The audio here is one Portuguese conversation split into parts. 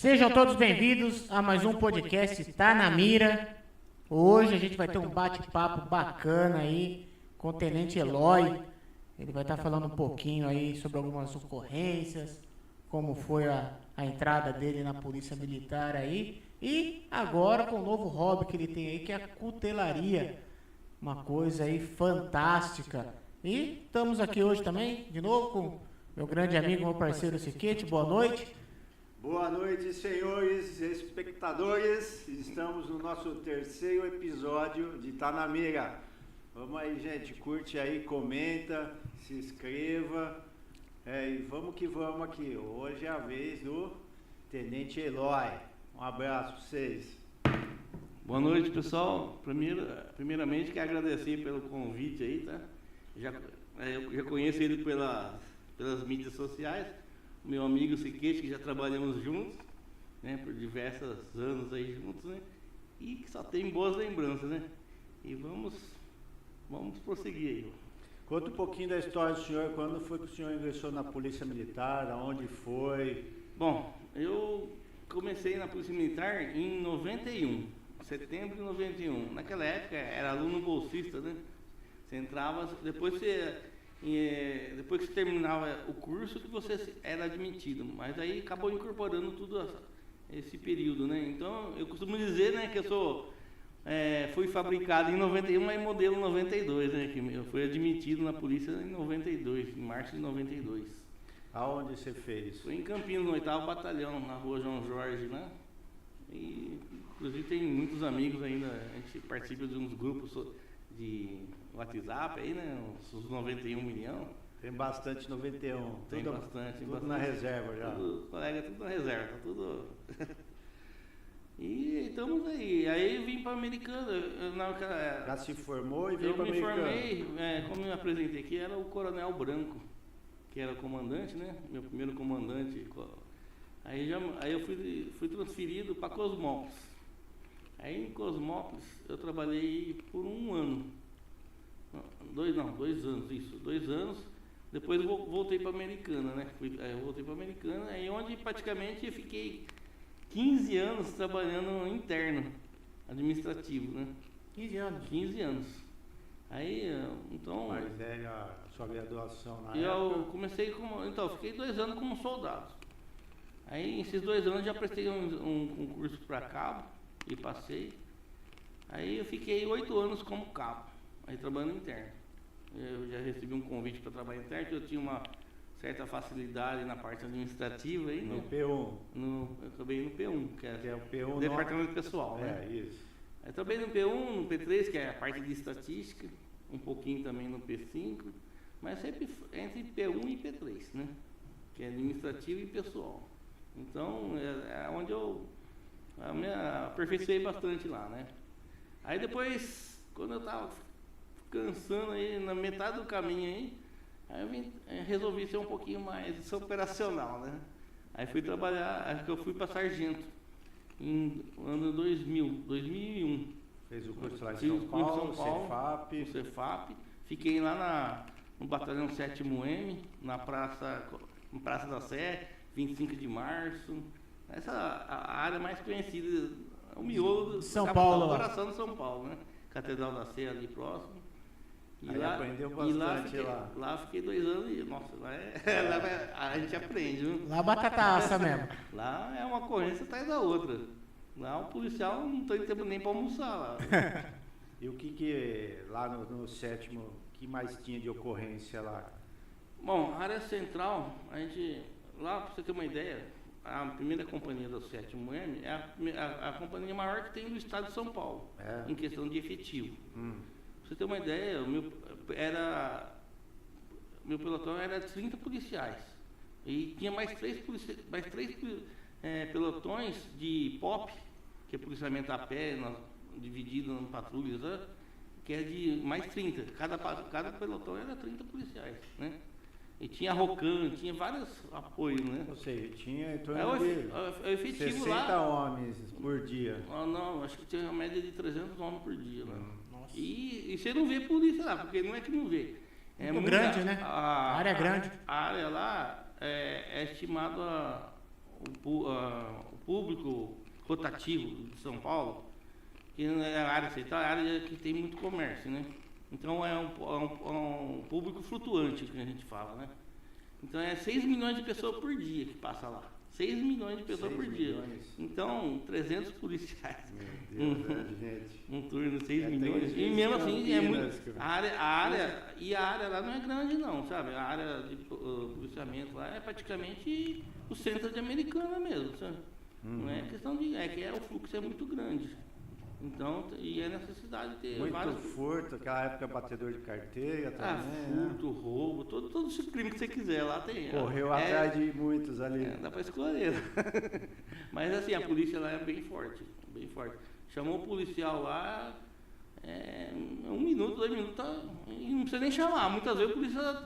Sejam todos bem-vindos a mais um podcast Tá na Mira. Hoje a gente vai ter um bate-papo bacana aí com o Tenente Eloy. Ele vai estar falando um pouquinho aí sobre algumas ocorrências, como foi a entrada dele na Polícia Militar aí. E agora com o novo hobby que ele tem aí, que é a cutelaria. Uma coisa aí fantástica. E estamos aqui hoje também, de novo, com meu grande amigo, meu parceiro Siquete. Boa noite. Boa noite, senhores espectadores. Estamos no nosso terceiro episódio de Tá na Mira. Vamos aí, gente. Curte aí, comenta, se inscreva. E vamos que vamos aqui. Hoje é a vez do Tenente Eloy. Um abraço para vocês. Boa noite, pessoal. Primeiramente, quero agradecer pelo convite aí, tá? Eu já conheço ele pelas mídias sociais. Meu amigo Siquete, que já trabalhamos juntos, né? Por diversos anos aí juntos, né? E que só tem boas lembranças, né? E vamos prosseguir aí. Conta um pouquinho da história do senhor. Quando foi que o senhor ingressou na Polícia Militar? Aonde foi? Bom, eu comecei na Polícia Militar em 91. Setembro de 91. Naquela época era aluno bolsista, né? Você entrava, depois que você terminava o curso que você era admitido, mas aí acabou incorporando tudo esse período, né? Então eu costumo dizer, né, que eu fui fabricado em 91, mas modelo 92, né? Que eu fui admitido na polícia em 92, em março de 92. Aonde você fez? Foi em Campinas, no 8º Batalhão, na rua João Jorge, né? E inclusive tem muitos amigos ainda, a gente participa de uns grupos de WhatsApp aí, né? Os 91 milhões. Tem bastante 91. Tem bastante. Tudo na reserva já. Colega, tudo na reserva, tá tudo. E estamos aí. Aí eu vim para Americana. Já se formou e veio para Americana? Eu me formei, como eu me apresentei aqui, era o Coronel Branco, que era o comandante, né? Meu primeiro comandante. Aí eu fui transferido para Cosmópolis. Aí em Cosmópolis eu trabalhei por um ano. 2 anos, isso. 2 anos. Depois eu voltei para Americana, né? Eu voltei para Americana, aí onde praticamente eu fiquei 15 anos trabalhando interno, administrativo, né? 15 anos. 15 anos. Aí, então... Mas é a sua graduação na época? Eu comecei como... Então, fiquei 2 anos como soldado. Aí, esses 2 anos, já prestei um concurso para cabo e passei. Aí, eu fiquei 8 anos como cabo, aí trabalhando interno. Eu já recebi um convite para trabalhar interno, que eu tinha uma certa facilidade na parte administrativa. Aí, no né? P1? Eu acabei no P1, que é o P1 Departamento Pessoal, né? Isso. Aí trabalhei no P1, no P3, que é a parte de estatística, um pouquinho também no P5, mas sempre entre P1 e P3, né? Que é administrativo e pessoal. Então, é onde eu me aperfeiçoei bastante lá, né? Aí depois, quando eu estava cansando aí, na metade do caminho aí eu resolvi ser um pouquinho mais operacional, né? Aí fui trabalhar, acho que eu fui para sargento em ano 2001. Fez o curso lá em São Paulo, Cefap. Fiquei lá no batalhão 7º-M, na Praça da Sé, 25 de março. Essa a área mais conhecida, o miolo do São Paulo, coração de São Paulo, né? Catedral da Sé ali próximo. Aí lá, aprendeu bastante lá fiquei 2 anos e, nossa, lá a gente aprende, viu? Lá batataça mesmo. Lá é uma ocorrência atrás da outra. Lá o policial não tem tempo nem para almoçar lá. E o que lá no 7º, que mais tinha de ocorrência lá? Bom, a área central, lá para você ter uma ideia, a primeira companhia do 7º-M é a companhia maior que tem no estado de São Paulo, em questão de efetivo. Pra você ter uma ideia, o meu pelotão era 30 policiais. E tinha mais três pelotões de POP, que é policiamento a pé, dividido em patrulhas, que é de mais 30. Cada pelotão era 30 policiais, né? E tinha ROCAM, tinha vários apoios, né? Ou seja, tinha em torno de efetivo 60 lá, homens por dia. Não, acho que tinha uma média de 300 homens por dia lá. E você não vê polícia lá, porque não é que não vê. É muito grande, né? A área é grande. A área lá é estimado o público rotativo de São Paulo, que é a área central, é a área que tem muito comércio, né? Então é um público flutuante que a gente fala, né? Então é 6 milhões de pessoas por dia que passa lá. 6 milhões de pessoas por dia. Então, 300 policiais. Meu Deus, gente. Um turno de 6 milhões. E mesmo assim, é muito. A área lá não é grande, não, sabe? A área de policiamento lá é praticamente o centro de Americana mesmo, sabe? Não é questão de. É que o fluxo é muito grande. Então, e é necessidade de ter muito vários. furto, aquela época batedor de carteira também. Furto, roubo, todo esse crime que você quiser lá tem. Correu atrás de muitos ali. Dá pra escolher. Mas assim, a polícia lá é bem forte, bem forte. Chamou o policial lá, 1 minuto, 2 minutos, e não precisa nem chamar. Muitas vezes o polícia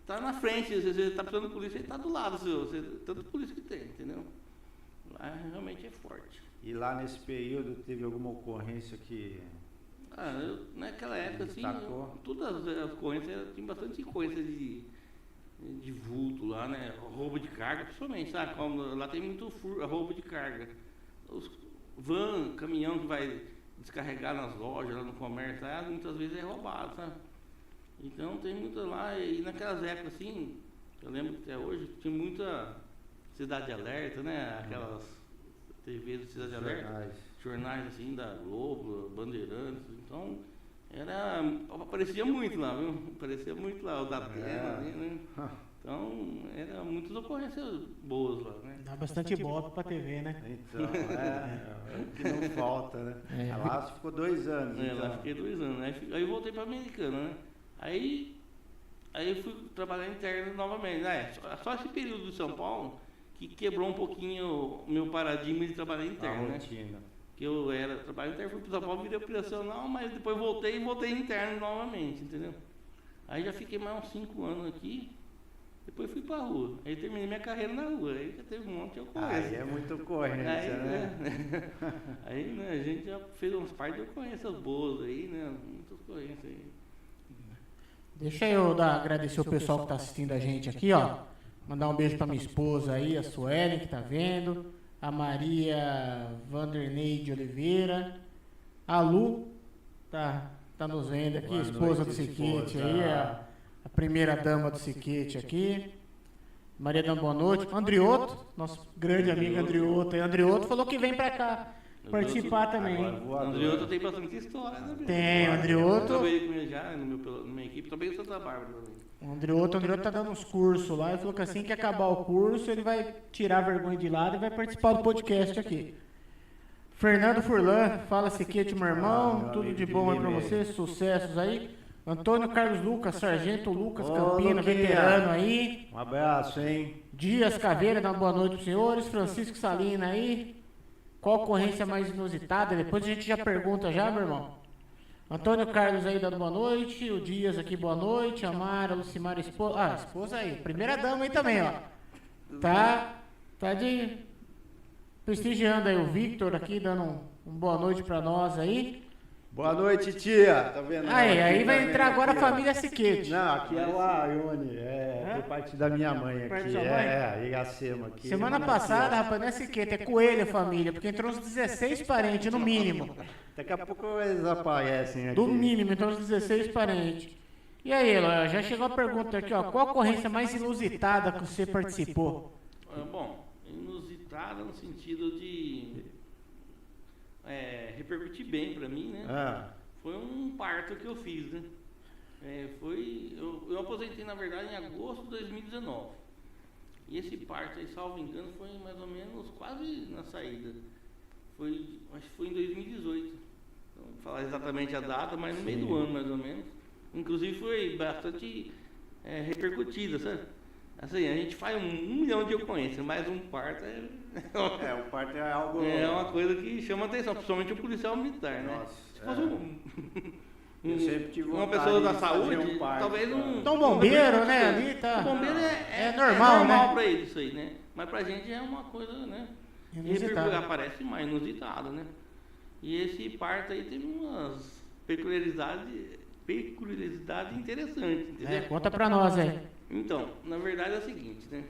tá na frente, você tá precisando de polícia, ele tá do lado seu, tanto polícia que tem, entendeu? Lá realmente é forte. E lá nesse período teve alguma ocorrência que... naquela época, assim, destacou? Todas as ocorrências, tinha bastante ocorrência de vulto lá, né? Roubo de carga, principalmente, sabe? Lá tem muito roubo de carga. Caminhão que vai descarregar nas lojas, lá no comércio, lá, muitas vezes é roubado, sabe? Então tem muita lá, e naquelas épocas, assim, eu lembro que até hoje, tinha muita Cidade Alerta, né? Aquelas TVs do Cidade Alerta, jornais assim da Globo, Bandeirantes, então aparecia muito lá, viu? Aparecia muito lá, o da Terra, né? Então, era muitas ocorrências boas lá, né? Dá bastante ibope pra TV, né? Então, é o que não falta, né? Lá você ficou 2 anos. Então. Lá fiquei 2 anos, aí eu voltei pra Americana, né? Aí eu fui trabalhar interno novamente, né? Só esse período de São Paulo que quebrou um pouquinho o meu paradigma de trabalhar interno, né? Que eu era trabalho interno, fui para São Paulo, virei operacional, mas depois voltei interno novamente, entendeu? Aí já fiquei mais uns 5 anos aqui, depois fui para a rua. Aí terminei minha carreira na rua, aí já teve um monte de ocorrência. Aí é muita ocorrência, né? Aí, né, a gente já fez uns par de ocorrências boas aí, né? Muitas ocorrências aí. Deixa eu agradecer o pessoal que está assistindo a gente aqui, ó. Mandar um beijo para minha esposa aí, a Suelen, que tá vendo. A Maria Vanderlei de Oliveira. A Lu, tá nos vendo aqui, esposa do Siquete aí, a primeira dama do Siquete aqui. Maria dando boa noite. Andrioto, nosso grande amigo Andrioto. Andrioto falou que vem para cá participar também. Andrioto tem bastante história, né? Tem, Andrioto. Eu trabalhei com ele já na minha equipe, também em Santa Bárbara também. O Andrioto tá dando uns cursos lá e falou que assim que acabar o curso ele vai tirar a vergonha de lado e vai participar do podcast aqui. Fernando Furlan, fala Siquete, meu irmão, tudo de bom aí pra você, sucessos aí. Antônio Carlos Lucas, Sargento Lucas Campina, veterano aí. Um abraço, hein? Dias Caveira, dá uma boa noite pros senhores. Francisco Salina aí. Qual a ocorrência mais inusitada? Depois a gente já pergunta já, meu irmão. Antônio Carlos aí dando boa noite, o Dias aqui boa noite, a Mara, a Lucimara, esposa, esposa aí, primeira dama aí também, ó. Tá de prestigiando aí o Victor aqui, dando um boa noite pra nós aí. Boa noite, tia, tá vendo? Aí vai entrar agora a família Siquete. Não, aqui é o Arione, por parte da minha mãe aqui, a Iracema aqui. Semana passada, rapaz, não é Siquete, é Coelho, família, porque entrou uns 16 parentes, no mínimo. Daqui a pouco eles aparecem aqui. Do mínimo, entrou uns 16 parentes. E aí, Eloy, já chegou a pergunta aqui, ó, qual a ocorrência mais inusitada que você participou? Bom, inusitada no sentido de repercutir bem pra mim, né? Foi um parto que eu fiz, né? Eu aposentei, na verdade, em agosto de 2019. E esse parto aí, salvo engano, foi mais ou menos quase na saída. Acho que foi em 2018. Não vou falar exatamente a data, mas no meio do ano, mais ou menos. Inclusive foi bastante repercutida, sabe? Assim, a gente faz 1 milhão de ocorrências, mas um parto o parto é algo... É uma coisa que chama atenção, principalmente o policial militar, né? Nossa, se fosse eu sempre tive uma pessoa da de fazer saúde, parto, talvez não... Então, bombeiro, né, ali tá... O bombeiro é normal, né? pra ele isso aí, né? Mas pra gente é uma coisa, né? Inusitada. Aparece mais, inusitada, né? E esse parto aí tem umas peculiaridades interessantes, entendeu? Conta pra nós aí. Então, na verdade é o seguinte, né?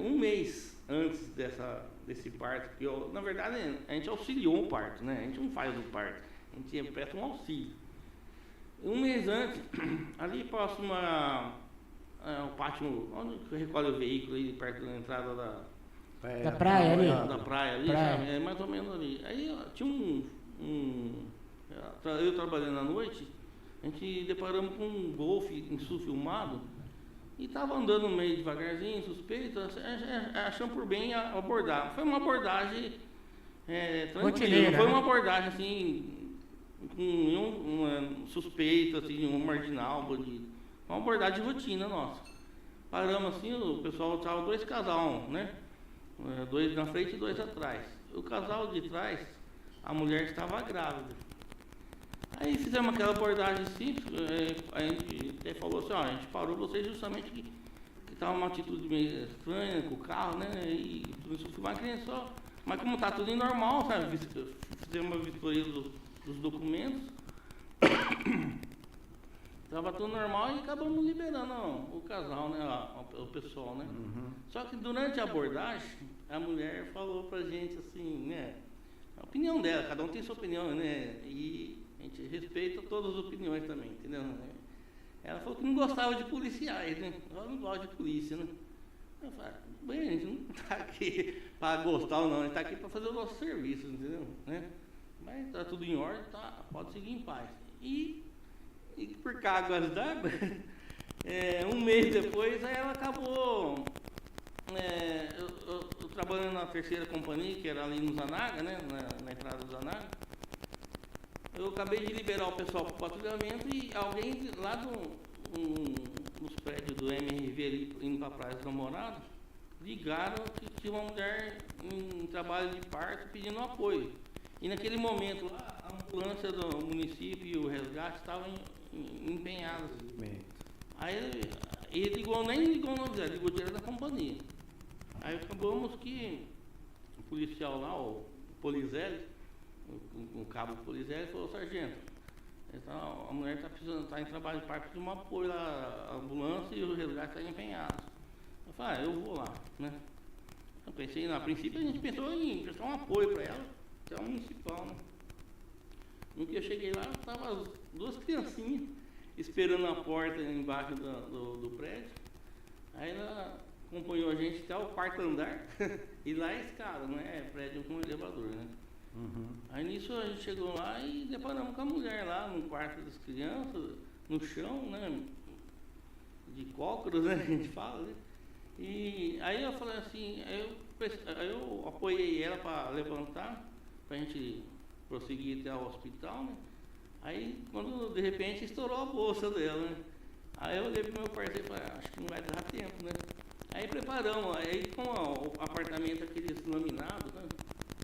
Um mês antes desse parto, porque na verdade a gente auxiliou o parto, né? A gente não faz o parto, a gente presta um auxílio. Um mês antes, ali próximo ao pátio, onde recolhe o veículo, ali perto da entrada da praia ali? Da praia ali, praia. sabe? É mais ou menos ali. Aí ó, tinha eu trabalhando à noite, a gente deparamos com um golfe insulfilmado e estava andando meio devagarzinho, suspeito, achando por bem abordar. Foi uma abordagem tranquila, rotineira, foi né? uma abordagem assim, com um suspeito, assim, um marginal, bandido. Uma abordagem de rotina nossa. Paramos assim, o pessoal estava 2 casal, né? 2 na frente e 2 atrás. O casal de trás, a mulher estava grávida. Aí fizemos aquela abordagem simples, a gente até falou assim, ó, a gente parou vocês justamente que estava uma atitude meio estranha com o carro, né? E tudo isso foi uma criança só. Mas como está tudo normal, sabe? Fizemos uma vistoria dos documentos. Estava tudo normal e acabamos liberando o casal, né? O pessoal, né? Uhum. Só que durante a abordagem, a mulher falou pra gente assim, né? A opinião dela, cada um tem sua opinião, né? E a gente respeita todas as opiniões também, entendeu? Ela falou que não gostava de policiais, né? Ela não gosta de polícia, né? Eu falei, bem, a gente não tá aqui para gostar ou não, a gente tá aqui para fazer o nosso serviço, entendeu? Né? Mas tá tudo em ordem, tá, pode seguir em paz. E por cáguas d'água, um mês depois, aí ela acabou, eu trabalhando na 3ª companhia, que era ali no Zanaga, né, na entrada do Zanaga, eu acabei de liberar o pessoal para o patrulhamento e alguém lá nos prédios do MRV ali, indo para a Praia dos Namorados, ligaram que tinha uma mulher em trabalho de parto pedindo apoio. E naquele momento lá, a ambulância do município e o resgate estavam empenhados. Aí ele ligou, nem ligou no Zé, ligou direto da companhia. Aí acabamos que o policial lá, o Polizelli, o cabo do Polizelli, falou, sargento, a mulher está em trabalho de parto, precisa de um apoio lá, a ambulância e o resgate estão empenhados. Eu falei, eu vou lá, né? Eu pensei, a princípio a gente pensou em prestar um apoio para ela, que é o municipal, né? No que eu cheguei lá, estavam as 2 criancinhas esperando a porta embaixo do prédio. Aí ela acompanhou a gente até o 4º andar e lá é a escada, não é prédio com elevador, né? Uhum. Aí nisso a gente chegou lá e deparamos com a mulher lá no quarto das crianças, no chão, né? De cócoras, né? A gente fala, né? E aí eu falei assim, aí eu apoiei ela para levantar, para a gente prosseguir até o hospital, né? Aí, quando de repente estourou a bolsa dela, né? Aí eu olhei pro meu parceiro e falei, acho que não vai dar tempo, né? Aí preparamos, aí com o apartamento aqueles laminados, né?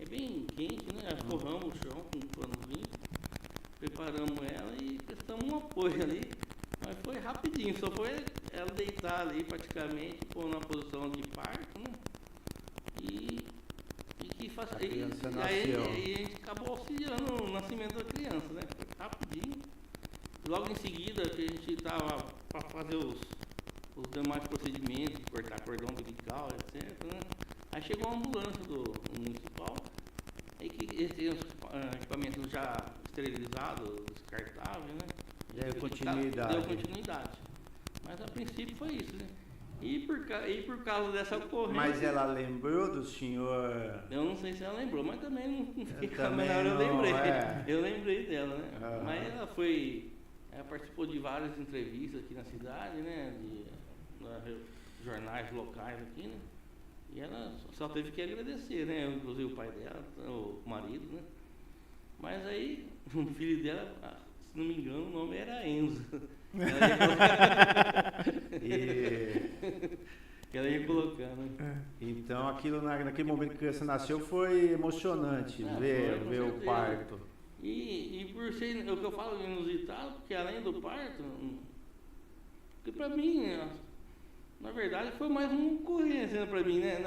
É bem quente, né? Forramos o chão com um panozinho, preparamos ela e prestamos um apoio ali. Mas foi rapidinho, só foi ela deitar ali praticamente, pôr na posição de parto, né? E aí a gente acabou auxiliando o nascimento da criança, né? Foi rapidinho. Logo em seguida que a gente estava para fazer os demais procedimentos, cortar cordão umbilical, etc. Né? Aí chegou a ambulância do municipal, aí que eles têm os equipamentos já esterilizados, descartáveis, né? Deu continuidade. Deu continuidade. Mas a princípio foi isso, né? E por causa dessa ocorrência... Mas ela lembrou do senhor? Eu não sei se ela lembrou, mas também não fiquei com a também menor, eu não, lembrei. é. Eu lembrei dela, né? Uhum. Mas ela participou de várias entrevistas aqui na cidade, né? Jornais locais aqui, né? E ela só teve que agradecer, né? Inclusive o pai dela, o marido, né? Mas aí, o filho dela, se não me engano, o nome era Enzo. Ela ia colocando. Então aquilo naquele momento que a criança nasceu foi emocionante ver o parto. E por ser o que eu falo inusitado, porque além do parto, que pra mim, na verdade, foi mais uma ocorrência pra mim, né?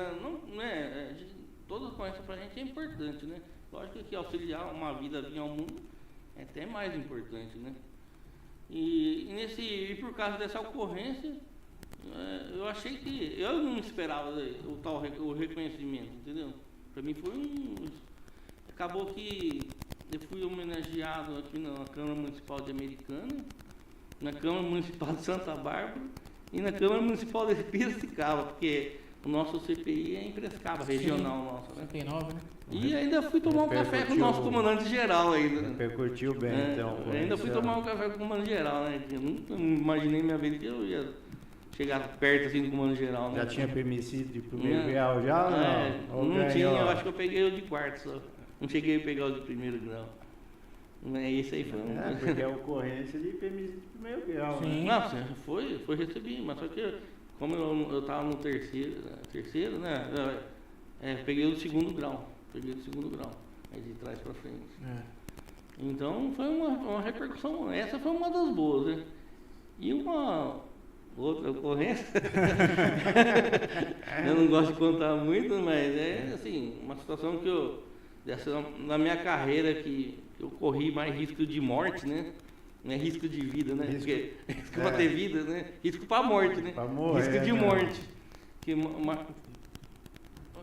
Toda ocorrência pra gente é importante, né? Lógico que auxiliar uma vida vir ao mundo é até mais importante, né? E por causa dessa ocorrência, Eu achei que... Eu não esperava o reconhecimento, entendeu? Para mim foi acabou que eu fui homenageado aqui na Câmara Municipal de Americana, na Câmara Municipal de Santa Bárbara e na Câmara Municipal de Piracicaba, porque o nosso CPI é em Piracicaba, regional nosso, né? 59, né? E ainda fui tomar um café com o nosso comandante-geral ainda. Repercutiu bem, então. Ainda fui tomar um café com o comandante-geral, né? Eu nunca imaginei minha vida que eu ia chegar perto assim do comandante-geral. Já né? tinha permitido de primeiro grau já? Não tinha, eu acho que eu peguei o de quarto só. Não cheguei a pegar o de primeiro grau. Isso aí foi porque é ocorrência de permissão de primeiro grau. Sim. Não, foi recebido, mas só que como eu estava no terceiro, né? Peguei o de segundo grau. Aí de trás para frente. Então foi uma repercussão, essa foi uma das boas, né? E uma outra ocorrência, eu não gosto de contar muito, mas é assim, uma situação que na minha carreira que eu corri mais risco de morte, né? Não é risco de vida, né? Porque risco para ter vida, né? Risco para morte, né? Risco de morte. Que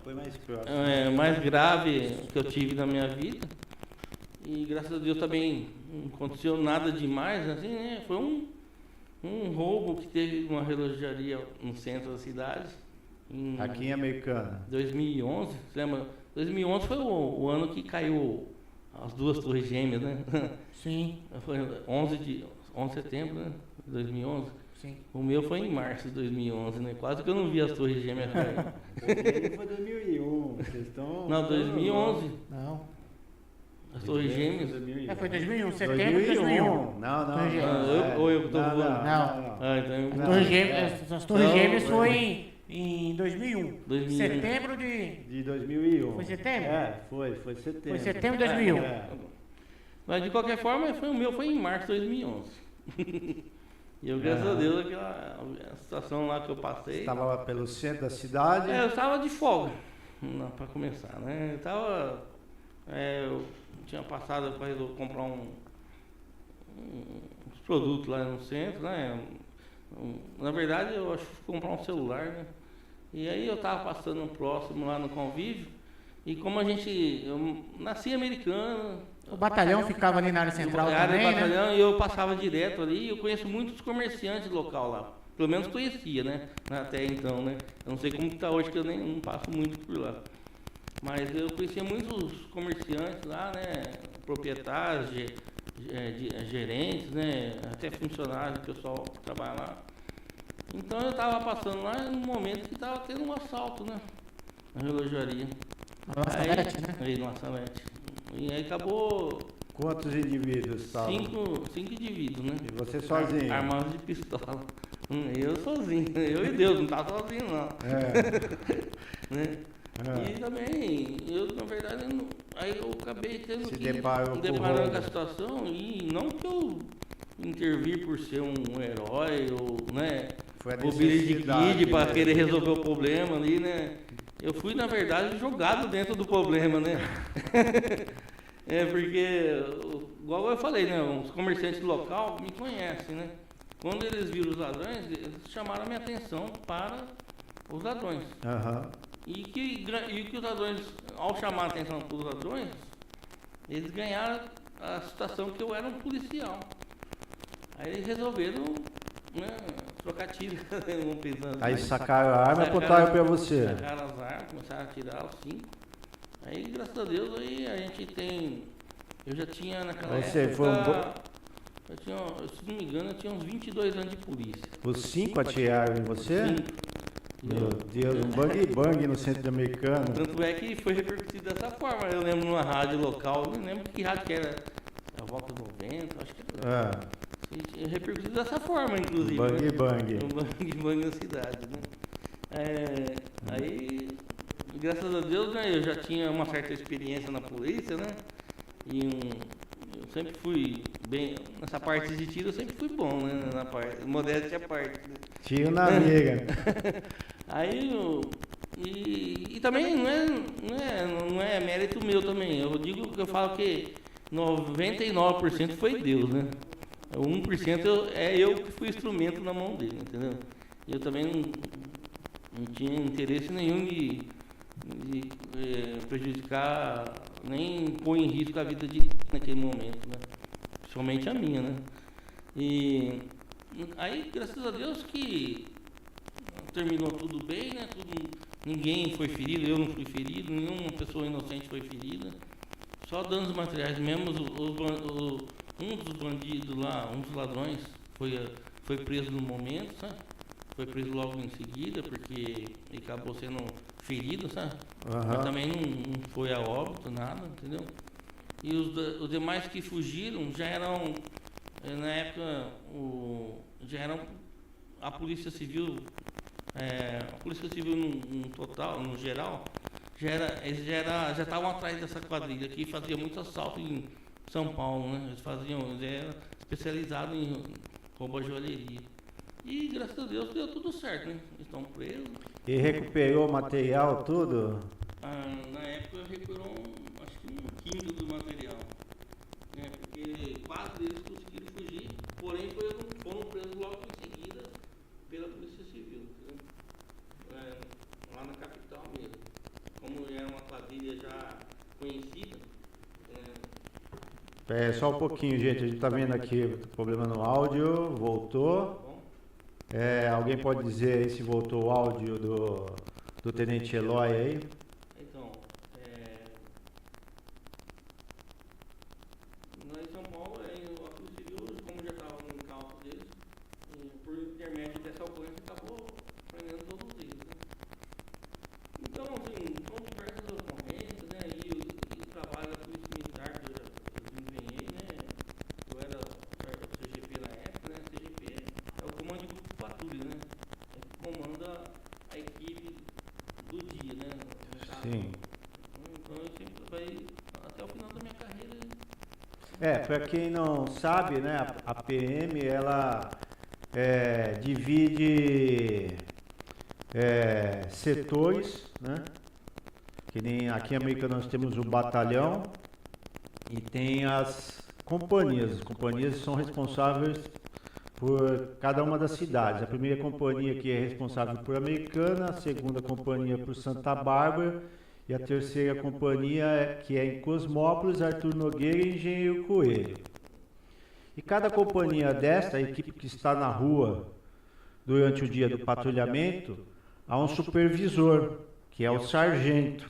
foi mais próximo. Mais grave que eu tive na minha vida. E graças a Deus também não aconteceu nada demais, assim, né? Foi um roubo que teve uma relojaria no centro da cidade. Aqui em Americana. 2011, você lembra? 2011 foi o ano que caiu as duas torres gêmeas, né? Sim. Foi 11 de setembro, né? 2011. Sim. O meu foi em março de 2011, né? Quase que eu não vi as torres gêmeas cair. Foi 2001, vocês estão... Não, 2011. Não. As torres gêmeas. Foi 2001, setembro de 2001. Não. Ou eu que estou voando? As torres gêmeas foi em 2001. Setembro de 2001. Foi setembro? Foi setembro. Foi setembro de 2001. Mas de qualquer forma, o meu foi em março de 2011. E eu, graças a Deus, aquela situação lá que eu passei... Você estava pelo centro da cidade? Eu estava de folga, para começar, né? Eu tinha passado para comprar uns produtos lá no centro, né? Na verdade, eu acho que fui comprar um celular, né? E aí eu estava passando próximo lá no convívio, e como eu nasci americano... O batalhão ficava ali na área central também, batalhão, né? E eu passava direto ali, e eu conheço muitos comerciantes local lá. Pelo menos conhecia, né? Até então, né? Eu não sei como está hoje, que eu nem não passo muito por lá. Mas eu conhecia muitos comerciantes lá, né? Proprietários, gerentes, né? Até funcionários, pessoal que trabalha lá. Então eu estava passando lá num momento que estava tendo um assalto, né? Na relojaria. Lançalete, né? Aí, Lançalete. E aí acabou... Quantos indivíduos estavam? 5 indivíduos, né? E você sozinho? Armados de pistola. Eu sozinho, eu e Deus, não estava sozinho não. Né? E também, eu na verdade, aí eu acabei tendo que deparando com a situação, e não que eu intervir por ser um herói, ou, né, o Billy de Kid para querer resolver o problema ali, né? Eu fui, na verdade, jogado dentro do problema, né? Porque, igual eu falei, né? Os comerciantes local me conhecem, né? Quando eles viram os ladrões, eles chamaram a minha atenção para os ladrões. E que os ladrões, ao chamar a atenção para os ladrões, eles ganharam a situação que eu era um policial. Aí eles resolveram, né, trocar tiro. Aí sacaram a arma e apontaram para você. Sacaram as armas, começaram a atirar os 5. Aí, graças a Deus, aí a gente tem... Eu já tinha naquela época... se não me engano, eu tinha uns 22 anos de polícia. Os 5 atiraram em você? 5. Meu Deus, um bang no centro americano. Tanto é que foi repercutido dessa forma. Eu lembro numa rádio local, não lembro que rádio que era, a volta 90, acho que era. Repercutido dessa forma, inclusive. Bang. Um bang na cidade, né? Aí, graças a Deus, né, eu já tinha uma certa experiência na polícia, né? E eu sempre fui bem, nessa parte de tiro eu sempre fui bom, né? Na parte, modéstia à parte. Né? Tiro na mira. Aí e também não é mérito meu também. Eu digo que eu falo que 99% foi Deus, né? O 1% é eu que fui instrumento na mão dele, entendeu? eu também não tinha interesse nenhum de prejudicar, nem pôr em risco a vida de naquele momento, né? Somente a minha, né? E aí, graças a Deus que terminou tudo bem, né? Ninguém foi ferido, eu não fui ferido, nenhuma pessoa inocente foi ferida. Só danos materiais mesmo. Um dos bandidos lá, um dos ladrões, foi preso no momento, sabe? Foi preso logo em seguida, porque ele acabou sendo ferido, sabe? Mas também não foi a óbito, nada, entendeu? E os demais que fugiram já eram, na época, já eram a Polícia Civil, no total, no geral, eles já estavam atrás dessa quadrilha que fazia muito assalto em São Paulo, né? Eles eram especializados em roubo à joalheria. E graças a Deus deu tudo certo, né? Estão presos. E recuperou o material, tudo? Na época recuperou acho que 1/5 do material. Né? Porque 4 deles conseguiram fugir, porém foram presos logo em seguida pela Polícia Civil. Lá na capital mesmo. Como era uma quadrilha já conhecida. Só um pouquinho, gente. A gente tá vendo aqui problema no áudio. Voltou. Alguém pode dizer aí se voltou o áudio do Tenente Eloy aí? Então, lá em São Paulo, a Polícia Civil, como já estava no encalço deles, por intermédio dessa ocorrência, acabou prendendo todos eles, né? Então, assim, são diversas ocorrências, né? E o trabalho da Polícia Militar que eu desempenhei, né? Eu era o CGP na época, né? CGP é o comando de grupo de patrulha, né? É que comanda a equipe do dia, né? Sim. Então eu sempre trabalhei até o final da minha carreira. Para quem não sabe, né, a PM ela divide setores, né? Que nem aqui em América nós temos o batalhão e tem as companhias. As companhias são responsáveis por cada uma das cidades. A primeira companhia que é responsável por Americana, a segunda companhia por Santa Bárbara e a terceira companhia que é em Cosmópolis, Arthur Nogueira e Engenheiro Coelho. E cada companhia desta, a equipe que está na rua durante o dia do patrulhamento, há um supervisor, que é o sargento,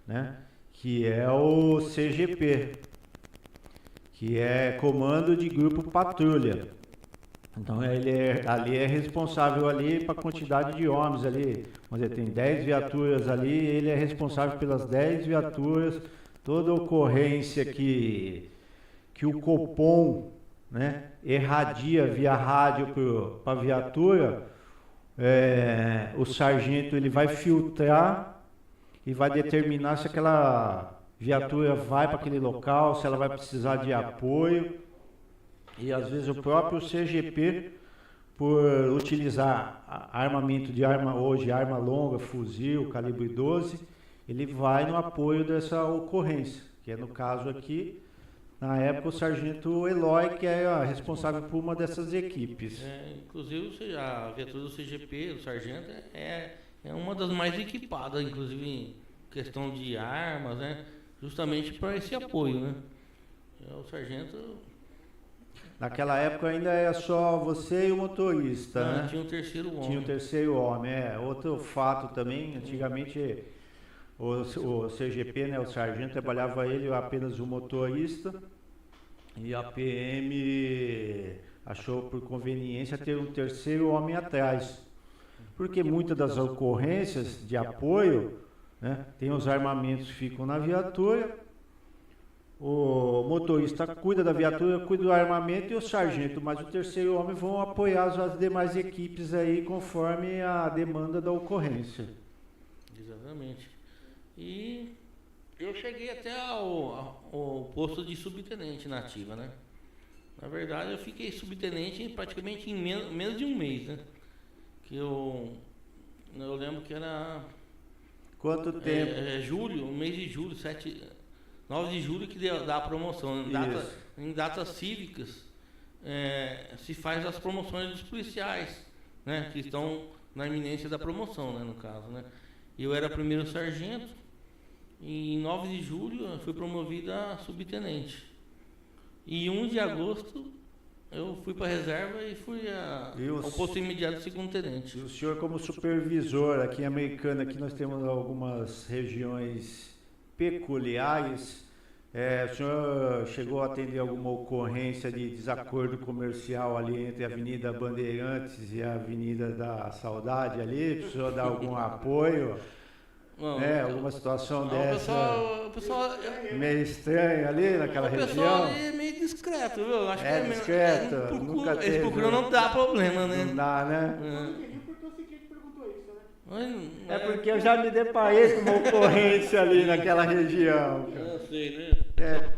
né? Que é o CGP, que é Comando de Grupo Patrulha. Então ele ali é responsável ali para a quantidade de homens ali, vamos dizer, tem 10 viaturas ali, ele é responsável pelas 10 viaturas, toda ocorrência que o Copom, né, irradia via rádio para a viatura, o sargento ele vai filtrar e vai determinar se aquela viatura vai para aquele local, se ela vai precisar de apoio. E às vezes o próprio CGP, por utilizar armamento de arma longa, fuzil, calibre 12, ele vai no apoio dessa ocorrência, que é no caso aqui, na época o sargento Eloy, que é responsável por uma dessas equipes. Inclusive a viatura do CGP, do sargento, é uma das mais equipadas, inclusive em questão de armas, né? Justamente para esse apoio, né? O sargento... Naquela época ainda era só você e o motorista, né? Tinha um terceiro homem. Tinha um terceiro homem, Outro fato também, antigamente o CGP, né, o sargento, trabalhava ele apenas o motorista e a PM achou por conveniência ter um terceiro homem atrás. Porque muitas das ocorrências de apoio, né, tem os armamentos que ficam na viatura, o motorista cuida da viatura, cuida do armamento e o sargento, mas o terceiro homem vão apoiar as demais equipes aí conforme a demanda da ocorrência. Exatamente. E eu cheguei até ao posto de subtenente na ativa, né? Na verdade eu fiquei subtenente praticamente em menos de um mês, né? Que eu lembro que era... Quanto tempo? Julho, mês de julho, 9 de julho que dá a promoção. Em datas cívicas se faz as promoções dos policiais, né, que estão na iminência da promoção, né, no caso, né. Eu era primeiro sargento e em 9 de julho eu fui promovido a subtenente. E 1 de agosto eu fui para a reserva e fui ao posto imediato de segundo tenente. E o senhor como supervisor aqui em Americana, aqui nós temos algumas regiões peculiares. O senhor chegou a atender alguma ocorrência de desacordo comercial ali entre a Avenida Bandeirantes e a Avenida da Saudade ali? Precisou dar algum apoio? Não, Alguma situação não, dessa o pessoal meio estranha ali naquela o pessoal região? ali é meio discreto, viu? Acho É que discreto, nunca eles teve. procuram não dar problema, né? Não dá, né? Porque o Siquete perguntou isso, né? É porque eu já me deparei com uma ocorrência ali naquela região. Eu sei, né?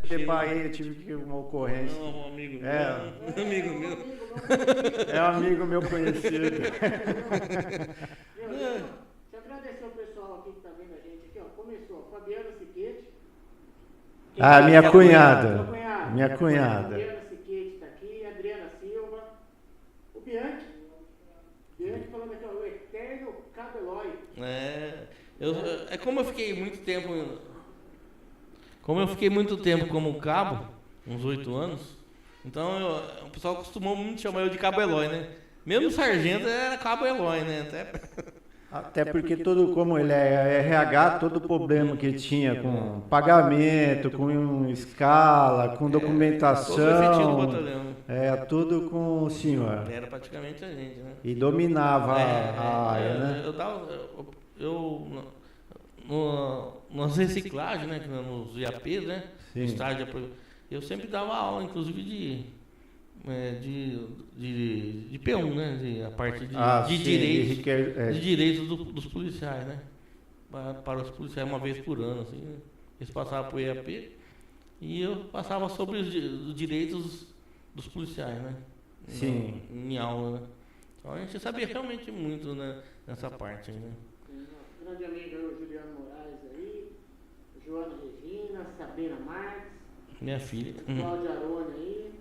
Deparei, eu tive que uma ocorrência. Não, um amigo meu. É. Um amigo meu. É um amigo meu conhecido. Deixa eu agradecer o pessoal aqui que tá vendo a gente aqui, ó. Começou a Fabiana Siquete. Minha cunhada. Sua cunhada. Minha cunhada. Fabiana Siquete tá aqui, Adriana Silva. O Bianchi. Bianchi falando aqui, ó, o eterno Cabelói. É como eu fiquei muito tempo. Como eu fiquei muito tempo como cabo, uns 8 anos, então o pessoal costumou muito chamar eu de Cabo Eloy, né? Mesmo sargento era Cabo Eloy, né? Até porque como ele é RH, todo problema que tinha com pagamento, com escala, com documentação, todo efetivo do batalhão. Tudo com o senhor. Era praticamente a gente, né? E dominava a área, né? Nas reciclagens, né, nos IAPs, né, Sim. estágio, eu sempre dava aula, inclusive de P1, né, a parte de direitos dos policiais, né, para os policiais uma vez por ano, assim, né? Eles passavam para o IAP e eu passava sobre os direitos dos policiais, né, Sim. em aula, né. Então a gente sabia realmente muito, né, nessa parte, né. Grande amigo o Juliano Moraes aí, Joana Regina, Sabrina Marques, Minha filha. Cláudio Arone aí,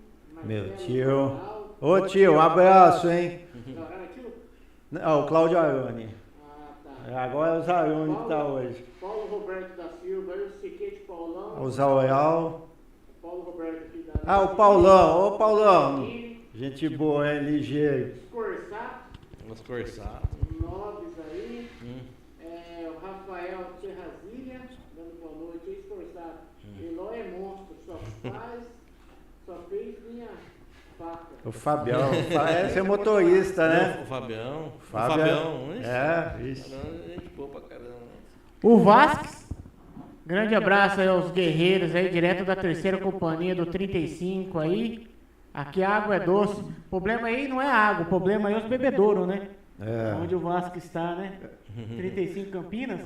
Meu Marcelo tio. Cabral. Ô tio, um abraço, hein? Não, era tio? O Cláudio Arone. Tá. Agora é o Zarone que está hoje. Paulo Roberto da Silva, aí o Siquete Paulão. O Zaural. Paulo Roberto aqui da O Paulão. Ô Paulão. Aqui, Gente boa, hein? Ligeiro. Escorçato, Os corsados. Nobres aí. O Rafael Terrazilha, dando boa noite aí, Escorçato. Eloy é monstro, só fez minha faca. O Fabião. Esse é motorista, né? O Fabião. Fabião. Isso. Gente boa pra caramba. O Vasques, grande abraço aí aos guerreiros aí, direto da 3ª companhia do 35 aí. Aqui a água é doce. O problema aí não é a água, o problema aí é os bebedouros, né? Onde o Vasco está, né? 35 Campinas.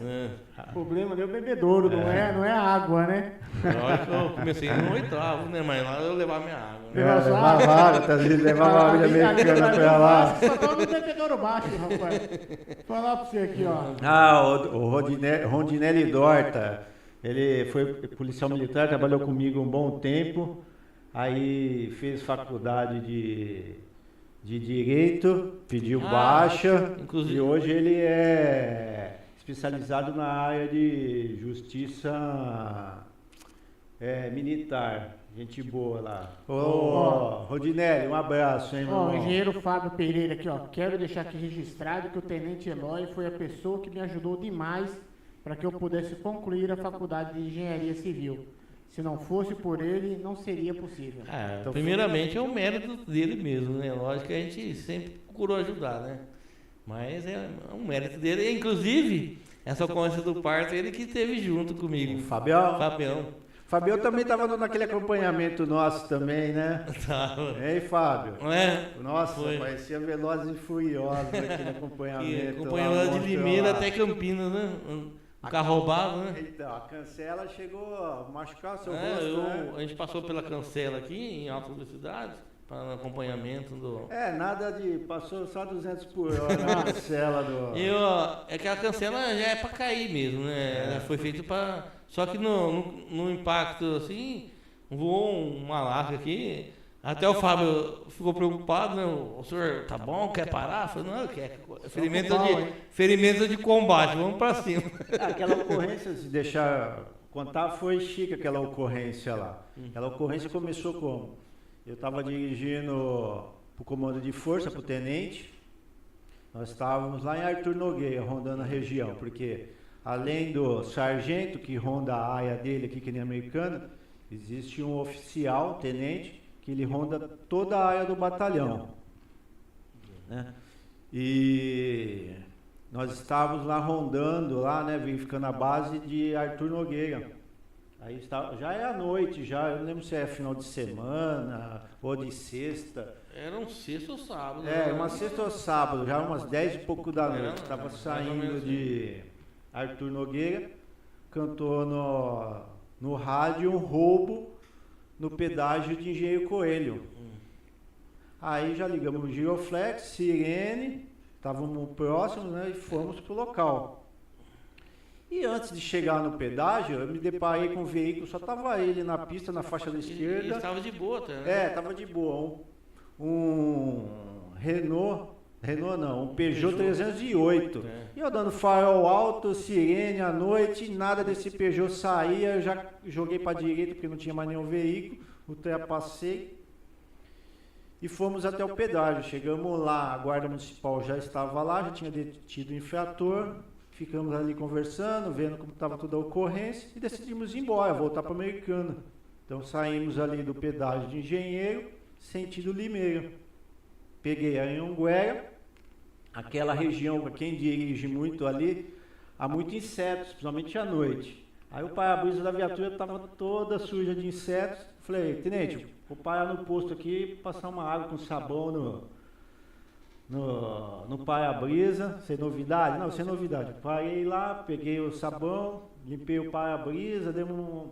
O problema ali é o bebedouro, não é a água, né? Eu comecei no 8º, né? Mas lá eu levava minha água. Né? Levava água, às vezes levava água americana pra lá. Só tava no bebedouro baixo, rapaz. Vou falar pra você aqui, ó. O Rondinelli Dorta, ele foi policial militar, trabalhou comigo um bom tempo, aí fez faculdade de Direito, pediu baixa, inclusive. E hoje ele é especializado na área de justiça militar. Gente boa lá. Rodinelli, um abraço, hein, Ó, o irmão? engenheiro Fábio Pereira aqui, ó. Quero deixar aqui registrado que o Tenente Eloy foi a pessoa que me ajudou demais para que eu pudesse concluir a faculdade de Engenharia Civil. Se não fosse por ele, não seria possível. Então, primeiramente é o mérito dele mesmo, né? Lógico que a gente sempre procurou ajudar, né? Mas é um mérito dele. E, inclusive, essa ocorrência do parto, ele que esteve junto comigo. Fabião também estava naquele acompanhamento nosso também, né? Ei, Fábio? Nossa, parecia Velozes e Furiosos aqui no acompanhamento. Acompanhou lá de Limeira até Campinas, né? O carro roubado, né? Então, a cancela chegou a machucar o seu rosto, né? A gente passou pela cancela aqui, em alta velocidade, para acompanhamento do... Passou só 200 por hora na cancela do... É que a cancela já é para cair mesmo, né? Ela foi feita para... Só que no impacto, assim, voou uma larga aqui, Até o Fábio ficou preocupado, né? O senhor tá bom, quer parar? Eu falei, não, eu quero. Ferimento de combate, vamos pra cima. Aquela ocorrência, se deixar contar, foi chique aquela ocorrência lá. Aquela ocorrência começou como? Eu estava dirigindo para o comando de força, para o tenente. Nós estávamos lá em Arthur Nogueira, rondando a região, porque além do sargento, que ronda a área dele aqui, que nem americana, existe um oficial, tenente, que ele ronda toda a área do batalhão. Né? E nós estávamos lá rondando, lá, né, verificando a base de Arthur Nogueira. Aí está, já é à noite, já, eu não lembro se é final de semana ou de sexta. Era um sexta ou sábado. É, uma sexta ou sábado, já umas 10 e pouco da noite. Estava saindo de Arthur Nogueira, cantou no rádio um roubo no pedágio de Engenheiro Coelho. Aí já ligamos o giroflex, sirene, estávamos próximos, né, e fomos para o local. E antes de chegar no pedágio, eu me deparei com um veículo, só estava ele na pista, na faixa da esquerda. E estava de boa até, né? É, estava de boa. Um um Peugeot 308. É. E eu dando farol alto, sirene à noite, nada desse Peugeot saía, eu já joguei para a direita porque não tinha mais nenhum veículo, ultrapassei e fomos até o pedágio. Chegamos lá, a guarda municipal já estava lá, já tinha detido o infrator. Ficamos ali conversando, vendo como estava toda a ocorrência e decidimos ir embora, voltar para a Americana. Então saímos ali do pedágio de Engenheiro, sentido Limeira. Peguei a Anhanguera, aquela região, para quem dirige muito ali, há muitos insetos, principalmente à noite. Aí o para-brisa da viatura estava toda suja de insetos. Falei, tenente, vou parar no posto aqui, passar uma água com sabão no para-brisa, sem novidade? Não, sem novidade. Parei lá, peguei o sabão, limpei o para-brisa, demos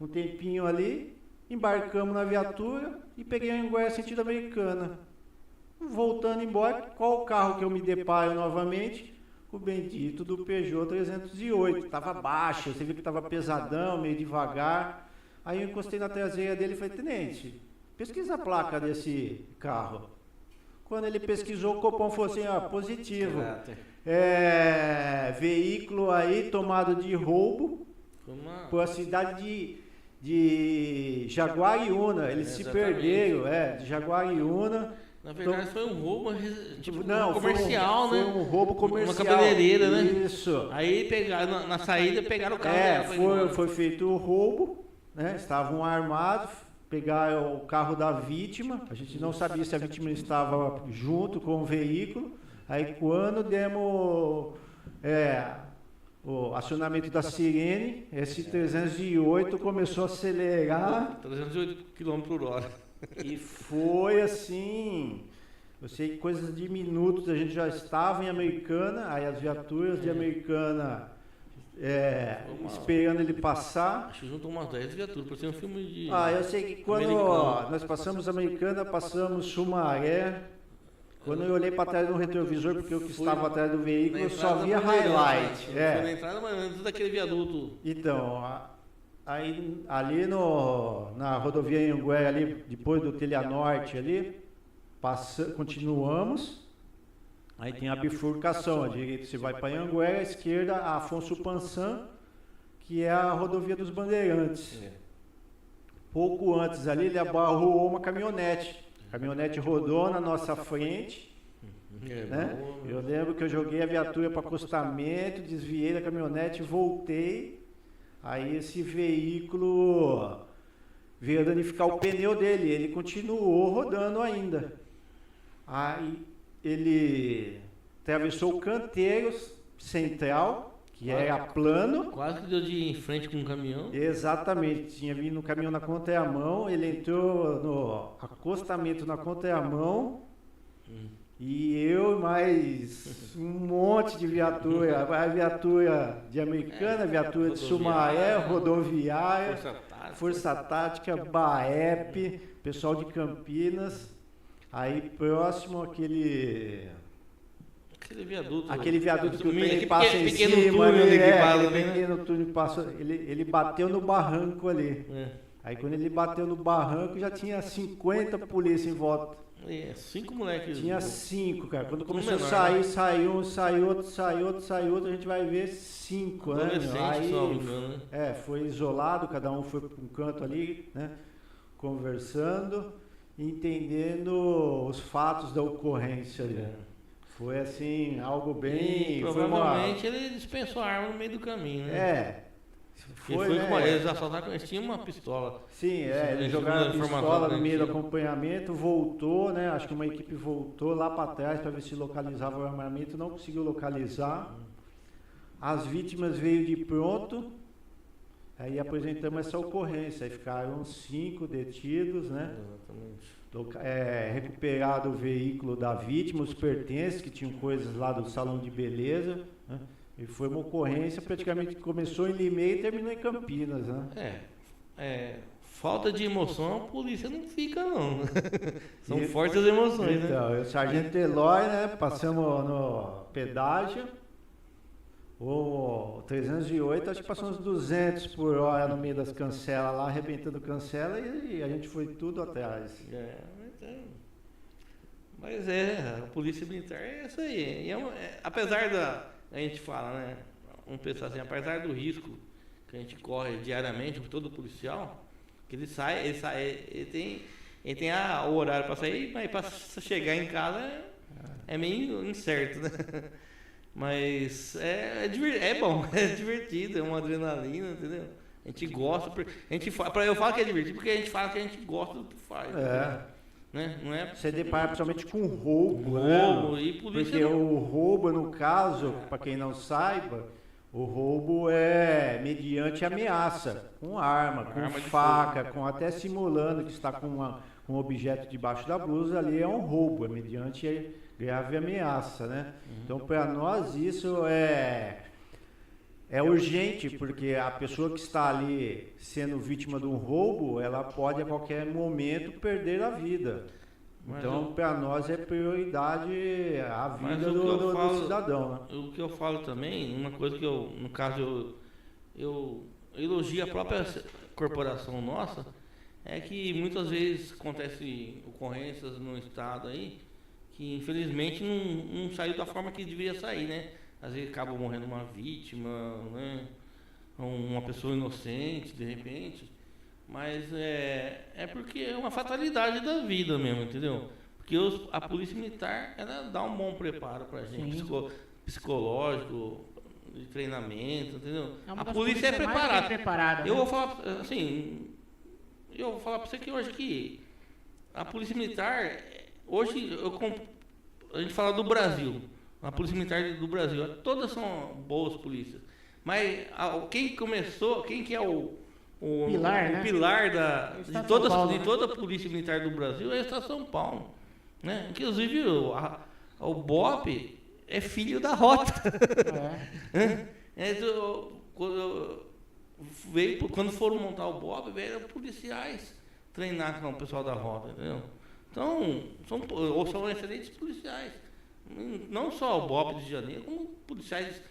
um tempinho ali, embarcamos na viatura e peguei a Anhanguera sentido Americana. Voltando embora, qual o carro que eu me deparo novamente? O bendito do Peugeot 308. Estava baixo, você viu que estava pesadão, meio devagar. Aí eu encostei na traseira dele e falei, tenente, pesquisa a placa desse carro. Quando ele pesquisou, o Copom falou assim, positivo. Veículo aí tomado de roubo por a cidade de Jaguariúna. Eles se perderam, de Jaguariúna. Na verdade foi um roubo tipo, não, comercial, foi um roubo comercial. Uma cabeleireira, né? Isso. Aí pegaram, na saída pegaram o carro. Foi feito o roubo, né? Estavam armados. Pegaram o carro da vítima, a gente não sabia se a vítima estava junto com o veículo. Aí quando demos o acionamento da sirene, esse 308 começou a acelerar. 308 km/h. E foi assim, eu sei que coisas de minutos a gente já estava em Americana, aí as viaturas de Americana esperando ele passar. Acho que juntou umas 10 viaturas, por ser um filme de... eu sei que quando nós passamos Americana, passamos Sumaré. Quando eu olhei para trás do retrovisor, porque eu que estava atrás do veículo, eu só via highlight. Foi na entrada, mas antes daquele viaduto. Então, aí ali na rodovia Anhanguera, ali, depois do Telha Norte ali, continuamos. Aí tem a bifurcação, à direita você vai para Anhanguera, à esquerda Afonso Pansan, que é a rodovia dos Bandeirantes. Pouco antes ali ele abarrou uma caminhonete. A caminhonete rodou na nossa frente. Né? Eu lembro que eu joguei a viatura para acostamento, desviei da caminhonete, voltei. Aí esse veículo veio danificar o pneu dele, ele continuou rodando ainda. Aí ele atravessou o canteiro central, que era plano. Quase que deu de frente com um caminhão. Exatamente, tinha vindo um caminhão na contramão, ele entrou no acostamento na contramão. E eu mais um monte de viatura, a viatura de Americana, viatura de Sumaré, rodoviária, Força Tática, BAEP, pessoal de Campinas. Aí próximo aquele viaduto. Aquele viaduto que o trem passa em cima, aquele pequeno túnel passa, ele bateu no barranco ali. Aí quando ele bateu no barranco, já tinha 50 polícia em volta. 5 moleques. Tinha 5, cara. Quando começou a menor, sair, né? saiu um, saiu outro, saiu outro, saiu outro, a gente vai ver 5, né? Adolescente, só, né? Foi isolado, cada um foi para um canto ali, né? Conversando, entendendo os fatos da ocorrência ali. Foi assim, algo bem... E, provavelmente ele dispensou a arma no meio do caminho, né? Eles assaltaram, eles tinham uma pistola. Sim, eles jogaram a pistola no meio do acompanhamento, voltou, né? Acho que uma equipe voltou lá para trás para ver se localizava o armamento, não conseguiu localizar. As vítimas veio de pronto, aí apresentamos essa ocorrência, aí ficaram 5 detidos, né? Recuperado o veículo da vítima, os pertences, que tinham coisas lá do salão de beleza, né? E foi uma ocorrência praticamente que começou em Limeira e terminou em Campinas, né? Falta de emoção, a polícia não fica, não. São fortes as emoções, então, né? O sargento Eloy, né? Passamos no pedágio, o 308, acho que passou uns 200 por hora no meio das cancelas lá, arrebentando cancela, e a gente foi tudo atrás. Mas a polícia militar é isso aí. Apesar a gente fala, né? Vamos pensar assim, apesar do risco que a gente corre diariamente com todo policial, que ele tem o horário para sair, mas para chegar em casa é meio incerto, né? Mas é bom, é divertido, é uma adrenalina, entendeu? A gente gosta, eu falo que é divertido porque a gente fala que a gente gosta do que faz. Né? Não é... Você depara principalmente com roubo, né? E polícia. Porque o roubo, no caso, para quem não saiba, o roubo é mediante ameaça, com arma, com faca, com até simulando que está com um objeto debaixo da blusa, ali é um roubo, é mediante grave ameaça, né? Então, para nós isso é urgente, porque a pessoa que está ali sendo vítima de um roubo, ela pode a qualquer momento perder a vida. Então, para nós é prioridade a vida do cidadão. Né? O que eu falo também, uma coisa que no caso, eu elogio a própria corporação nossa, é que muitas vezes acontecem ocorrências no estado aí, que infelizmente não saiu da forma que deveria sair, né? Às vezes acaba morrendo uma vítima, né? Uma pessoa inocente, de repente. Mas é porque é uma fatalidade da vida mesmo, entendeu? Porque a polícia militar, ela dá um bom preparo pra gente, psicológico, de treinamento, entendeu? A polícia é preparada. Eu vou falar assim, pra você que hoje aqui, a polícia militar, hoje a gente fala do Brasil. A polícia militar do Brasil, todas são boas polícias. Mas quem que é o pilar de toda a polícia militar do Brasil é o Estado de São Paulo. Né? Inclusive o BOP é filho da Rota. Quando foram montar o BOP, vieram policiais treinar com o pessoal da Rota. Entendeu? Então, são excelentes policiais. Não só o BOP de Janeiro, como policiais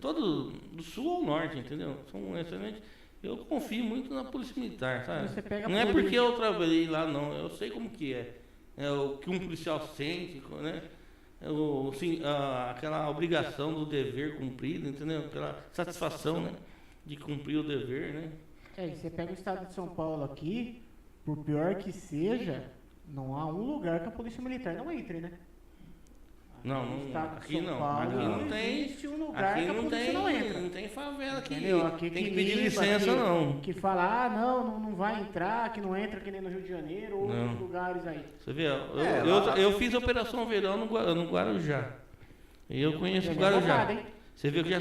todo do sul ao norte, entendeu? São excelentes. Eu confio muito na polícia militar, sabe? Não é porque eu trabalhei lá, não. Eu sei como que é. É o que um policial sente, né? Aquela obrigação do dever cumprido, entendeu? Aquela satisfação, né? De cumprir o dever, né? Você pega o estado de São Paulo aqui, por pior que seja, não há um lugar que a polícia militar não entre, né? Aqui não tem. Existe um lugar que a polícia não entra. Não tem favela aqui. Aqui tem que pedir licença, não. Que fala, não vai entrar, que não entra que nem no Rio de Janeiro ou em outros lugares aí. Você vê, eu fiz a Operação Verão no Guarujá. E eu conheço o Guarujá. Você viu que já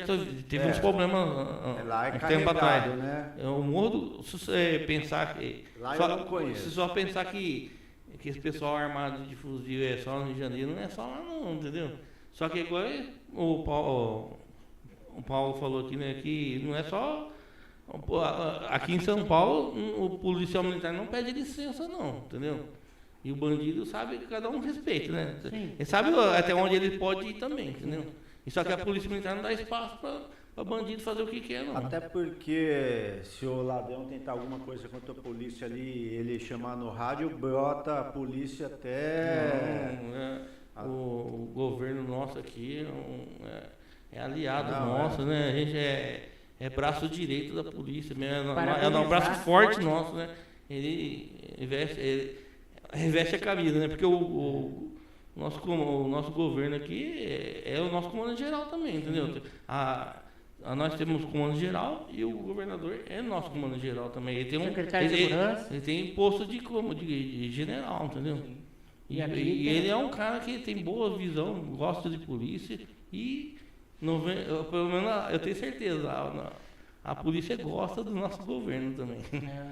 teve uns problemas um tempo atrás. Né? Eu morro se você pensar que. Lá eu não conheço. Se só pensar que esse pessoal armado de fuzil é só no Rio de Janeiro, não é só lá não, entendeu? Só que igual o Paulo falou aqui, né, que não é só... Aqui em São Paulo, o policial militar não pede licença não, entendeu? E o bandido sabe que cada um respeita, né? Sim. Ele sabe até onde ele pode ir também, entendeu? E só que a polícia militar não dá espaço pra bandido fazer o que quer, não. Até porque se o ladrão tentar alguma coisa contra a polícia ali, ele chamar no rádio, brota a polícia até... O governo nosso aqui é aliado Não, nosso, né? A gente é braço direito da polícia, mesmo, é um braço Parabenizar. forte nosso, né? Ele reveste a camisa, né? Porque o nosso governo aqui é o nosso comando geral também, entendeu? Nós temos o comando geral e o governador é nosso comando geral também. Ele tem Secretário de Segurança. ele tem posto de general, entendeu? E aqui E tem- ele é um cara que tem boa visão, gosta de polícia e pelo menos eu tenho certeza, a polícia gosta do nosso governo também.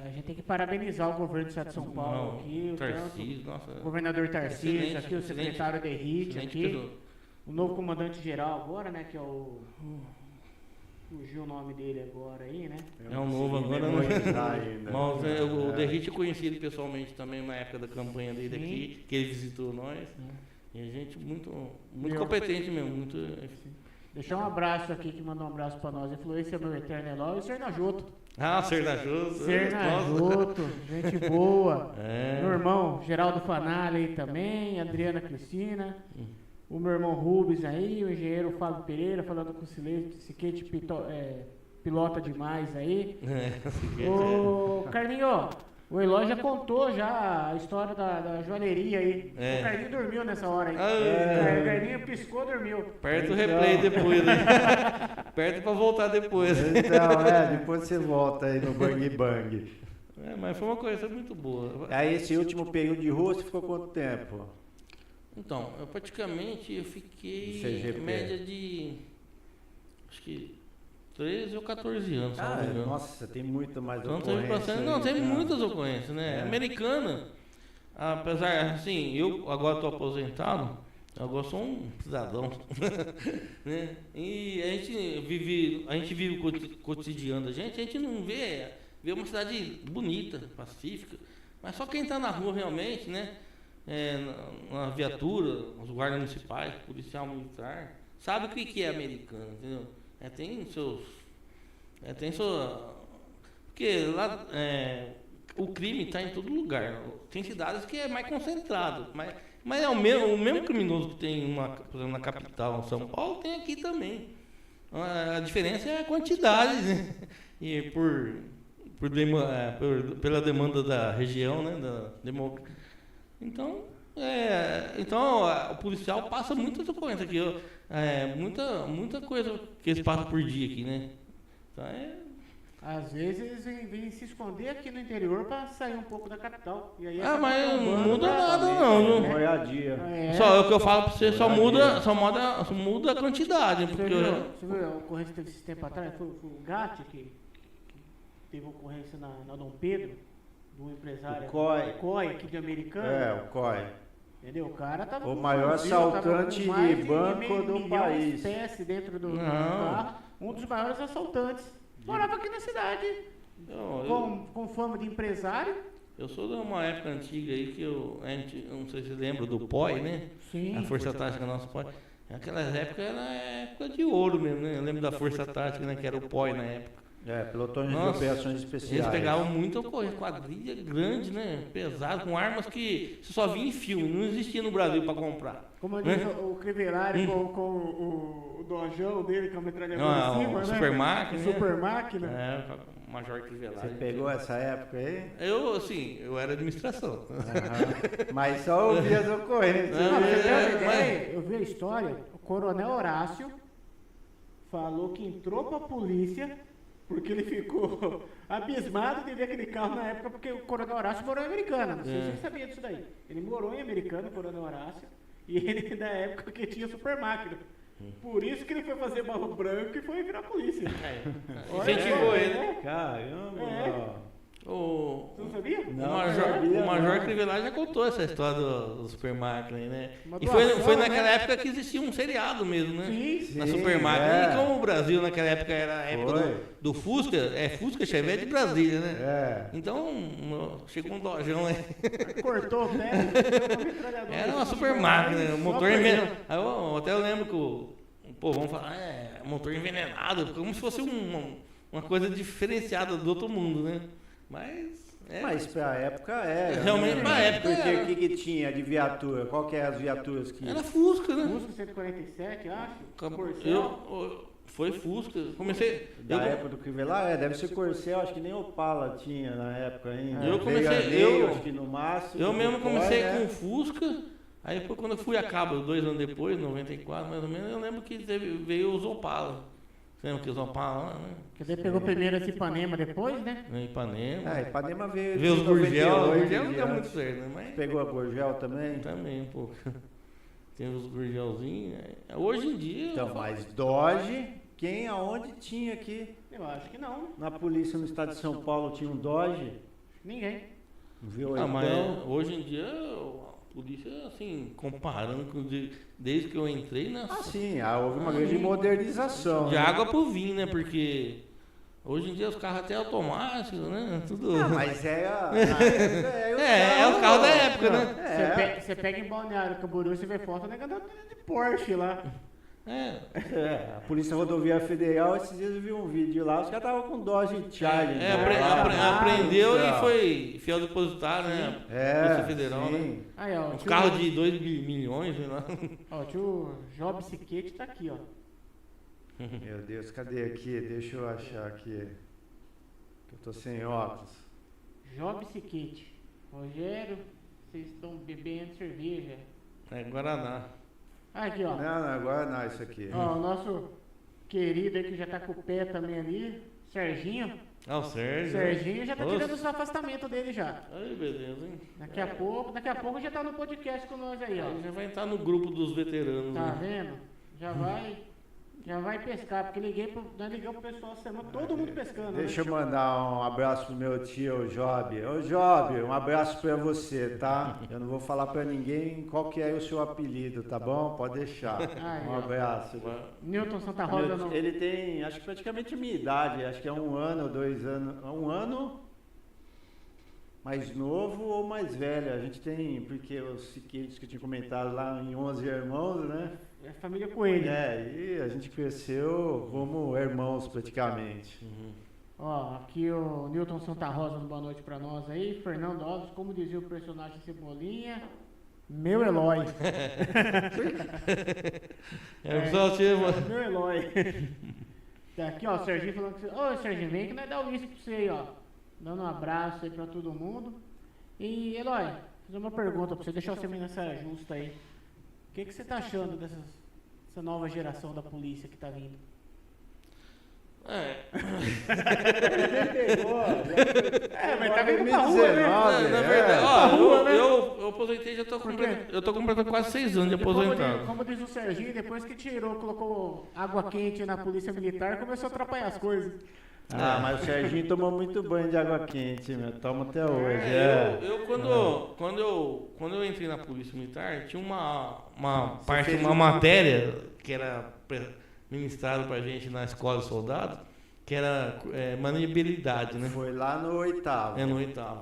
A gente tem que parabenizar o governo do estado de São Paulo Não, aqui, Tarcísio, nossa. o governador Tarcísio, Excelente, aqui o excelente, secretário Derrite, excelente aqui, pessoa. o novo comandante geral agora, né, que é o... Fugiu o nome dele agora aí, né? É um novo agora, né? memorizar ainda. Mas o Derrite eu conheci ele pessoalmente também na época da campanha dele Sim. aqui, que ele visitou nós. E a gente muito Meu. competente mesmo, muito. Deixar um abraço aqui, que mandou um abraço pra nós. Ele falou, esse é meu eterno Eloy, o Sernajoto. Sernajoso. Sernajoto, gente boa. É. Meu irmão Geraldo Fanali aí também, Adriana Cristina. O meu irmão Rubens aí, o engenheiro Fábio Pereira, falando com o Siquete pilota demais aí. Ô, Carlinho, o Eloy já contou já a história da joalheria aí. É. O Carlinho dormiu nessa hora aí. Ah. O Carlinho piscou, dormiu. Aperta o replay depois, né? Aperta pra voltar depois. Então, depois você volta aí no Bang Bang. Mas foi uma coisa muito boa. Aí esse último período de rua, você ficou quanto tempo? Então, eu fiquei CGP. em média de, acho que 13 ou 14 anos, se não me engano. Nossa, tem muito mais Então teve ocorrência bastante, aí, não, tem cara. muitas ocorrências, né? É. Americana, apesar, assim, eu agora estou aposentado, eu agora sou um cidadão, né? E a gente vive o cotidiano da gente, a gente não vê uma cidade bonita, pacífica, mas só quem está na rua realmente, né? Na viatura, os guardas municipais, policial militar, sabe o que é americano, entendeu? Porque lá o crime está em todo lugar. Tem cidades que é mais concentrado, mas é o mesmo criminoso que tem por exemplo, na capital, em São Paulo, tem aqui também. A diferença é a quantidade, né? E pela demanda da região, né? Então, o policial passa muitas ocorrências aqui, muita coisa que eles passam por dia aqui, né? Então Às vezes eles vêm se esconder aqui no interior pra sair um pouco da capital. E aí mas não acaba muda pra- nada não, viu? Moradia. É. Só é o que eu falo pra você, só muda a quantidade, Você porque viu a ocorrência que teve esse tempo atrás? Foi o Gatti que teve ocorrência na Dom Pedro, do empresário O COI. aqui de Americana. O COI. Entendeu? O cara tava O com maior fuzil, tava com assaltante mais de banco meio do milhão país. de espécie dentro do Não. carro. Um dos maiores assaltantes. Morava aqui na cidade, com fama de empresário. eu sou de uma época antiga aí que a gente, não sei se você lembra do POI, né? Sim. A Força Tática nossa POI. Naquela época era época de ouro mesmo, né? Eu lembro da Força Tática, né? Que era o POI na época. Pelotões de Nossa, operações especiais. Eles pegavam muita quadrilha grande, né? Pesado, com armas que você só via em filme, não existia no Brasil para comprar. Como diz o Crivellari com o dojão dele, com a metralhadora Não, em cima, o né? Super Máquina, O né? Super Máquina. O Major Crivellari. Você pegou essa época aí? Eu era administração. Aham. Mas só ouvi as ocorrências. Não, pra você ter uma mas- ideia, eu vi a história, o Coronel Horácio falou que entrou pra polícia porque ele ficou abismado de ver aquele carro na época, porque o Coronel Horácio morou em Americana. Não sei se você sabia disso daí. Ele morou em Americana, o Coronel Horácio, e ele da época que tinha Super Máquina. Por isso que ele foi fazer barro branco e foi virar polícia. Incentivou ele. né? Caramba. É. O Você não sabia? sabia, o Major não. Crivellari já contou essa história do Super Máquina, né? Uma E doação, foi naquela né? época que existia um seriado mesmo, né? Sim. Na Sim, Super Máquina. é. E como o Brasil naquela época era a época Foi. do Fusca, Fusca Chevette de Brasília, né? É. Então, chegou um dojão aí. Cortou o pé, deu uma metralhadora. Era uma Super Máquina, o Só motor perdeu. Aí eu até lembro que vamos falar, motor envenenado, como se fosse uma coisa diferenciada do outro mundo, né? Mas pra época era. Realmente, pra época Porque era. o que tinha de viatura? Qual que é as viaturas que... Era Fusca, né? Fusca 147, acho. Foi Fusca. Comecei. Da época do Crivellaro, deve ser Corcel, acho que nem Opala tinha na época ainda. Eu comecei- Veio eu- acho que no máximo. Eu mesmo depois, comecei né? com o Fusca, aí depois quando eu fui a cabo, 2 anos depois, 94 mais ou menos, eu lembro que veio os Opala. Você lembra que os Opala lá, né? Quer dizer, pegou primeiro esse Ipanema depois, né? Em Ipanema. Ipanema veio Veio os Gurgel, o 98 Gurgel não deu diante. muito certo, né? Mas Pegou a Gurgel também? também um pouco. Tem os Gurgelzinhos. Né? Hoje em dia. Então, mas Dodge, quem aonde tinha aqui? Eu acho que não. Na polícia no estado de São Paulo tinha um Dodge? Ninguém. Viu? Ah, mas Então, hoje em dia a polícia, assim, comparando com desde que eu entrei, né? sim, houve uma grande modernização. De né? água pro vinho, né? Porque hoje em dia os carros até automáticos, né? Tudo. Mas na época, É o carro da época, né? Você pega em Balneário Camboriú e você vê foto, né? Andando de Porsche lá. A Polícia Rodoviária Federal, esses dias eu vi um vídeo lá, os caras estavam com Dodge Charger. né? Aprendeu Então. e foi fiel depositário, né? Polícia Federal, né? sim. Aí, ó. Um carro de 2 milhões, sei lá. Ó, o tio Job Siquete tá aqui, ó. Meu Deus, cadê aqui? Deixa eu achar aqui. Que eu tô sem óculos. Job Siquete. Rogério, vocês estão bebendo cerveja. É Guaraná. Aqui, ó. Não, agora não, isso aqui. Ó, o nosso querido aí que já tá com o pé também ali, Serginho. Ah, o Sérgio. Serginho já tá Nossa. tirando o afastamento dele já. Ai, beleza, hein? Daqui a pouco já tá no podcast com nós aí, ó. Aí já vai entrar no grupo dos veteranos. Tá né? vendo? Já vai pescar, porque nós ligamos pro pessoal essa semana, todo mundo pescando. Deixa eu né? mandar um abraço pro meu tio, Job. Ô, Job, um abraço pra você, tá? Eu não vou falar pra ninguém qual que é o seu apelido, tá bom? Pode deixar. Aí, Um ó. abraço. Newton Santa Rosa não. Ele tem, acho que praticamente a minha idade, acho que é 1 ano, 2 anos, 1 ano mais novo ou mais velho. A gente tem, porque os Siqueiros que eu tinha comentado lá em 11 irmãos, né? É família Coelho. E a gente cresceu como irmãos praticamente. Ó, aqui o Newton Santa Rosa, dando boa noite pra nós aí. Fernando Alves, como dizia o personagem Cebolinha, meu Eloy. É, o pessoal tinha. Meu Eloy. Tá aqui, ó, o Serginho falando que... Ô, Serginho, vem que nós dá o uísque pra você aí, ó. Dando um abraço aí pra todo mundo. E, Eloy, vou fazer uma pergunta pra você, deixar você meio nessa justa aí. O que você tá achando dessa nova geração da polícia que tá vindo? Mas tá vindo pra rua, né? Na verdade, ó, rua, né? eu aposentei, já tô Por quê? completando, eu tô completando quase 6 anos de aposentado. Como diz o Serginho, depois que colocou água quente na polícia militar, começou a atrapalhar as coisas. Mas o Serginho tomou muito banho de água quente, meu. Toma até hoje. Quando eu entrei na polícia militar, tinha uma parte, uma matéria que era ministrada pra gente na escola de soldado, que era maniabilidade, né? Foi lá no 8º. No 8º.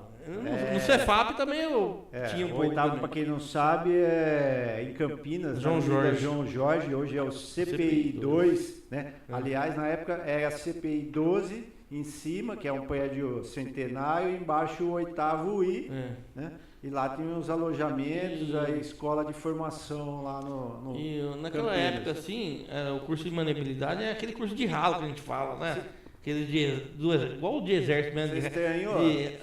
No Cefap também eu tinha um o pouco 8º, também. para quem não sabe, é em Campinas, João na Avenida Jorge. João Jorge, hoje é o CPI 2, né? Aliás, na época era a CPI 12 em cima, que é um prédio centenário, e embaixo o 8º I, né? E lá tem os alojamentos, a escola de formação lá no E naquela Campinas. época, assim, o curso de maniabilidade é aquele curso de ralo que a gente fala, né? Aquele igual o de exército mesmo. Você estranhou?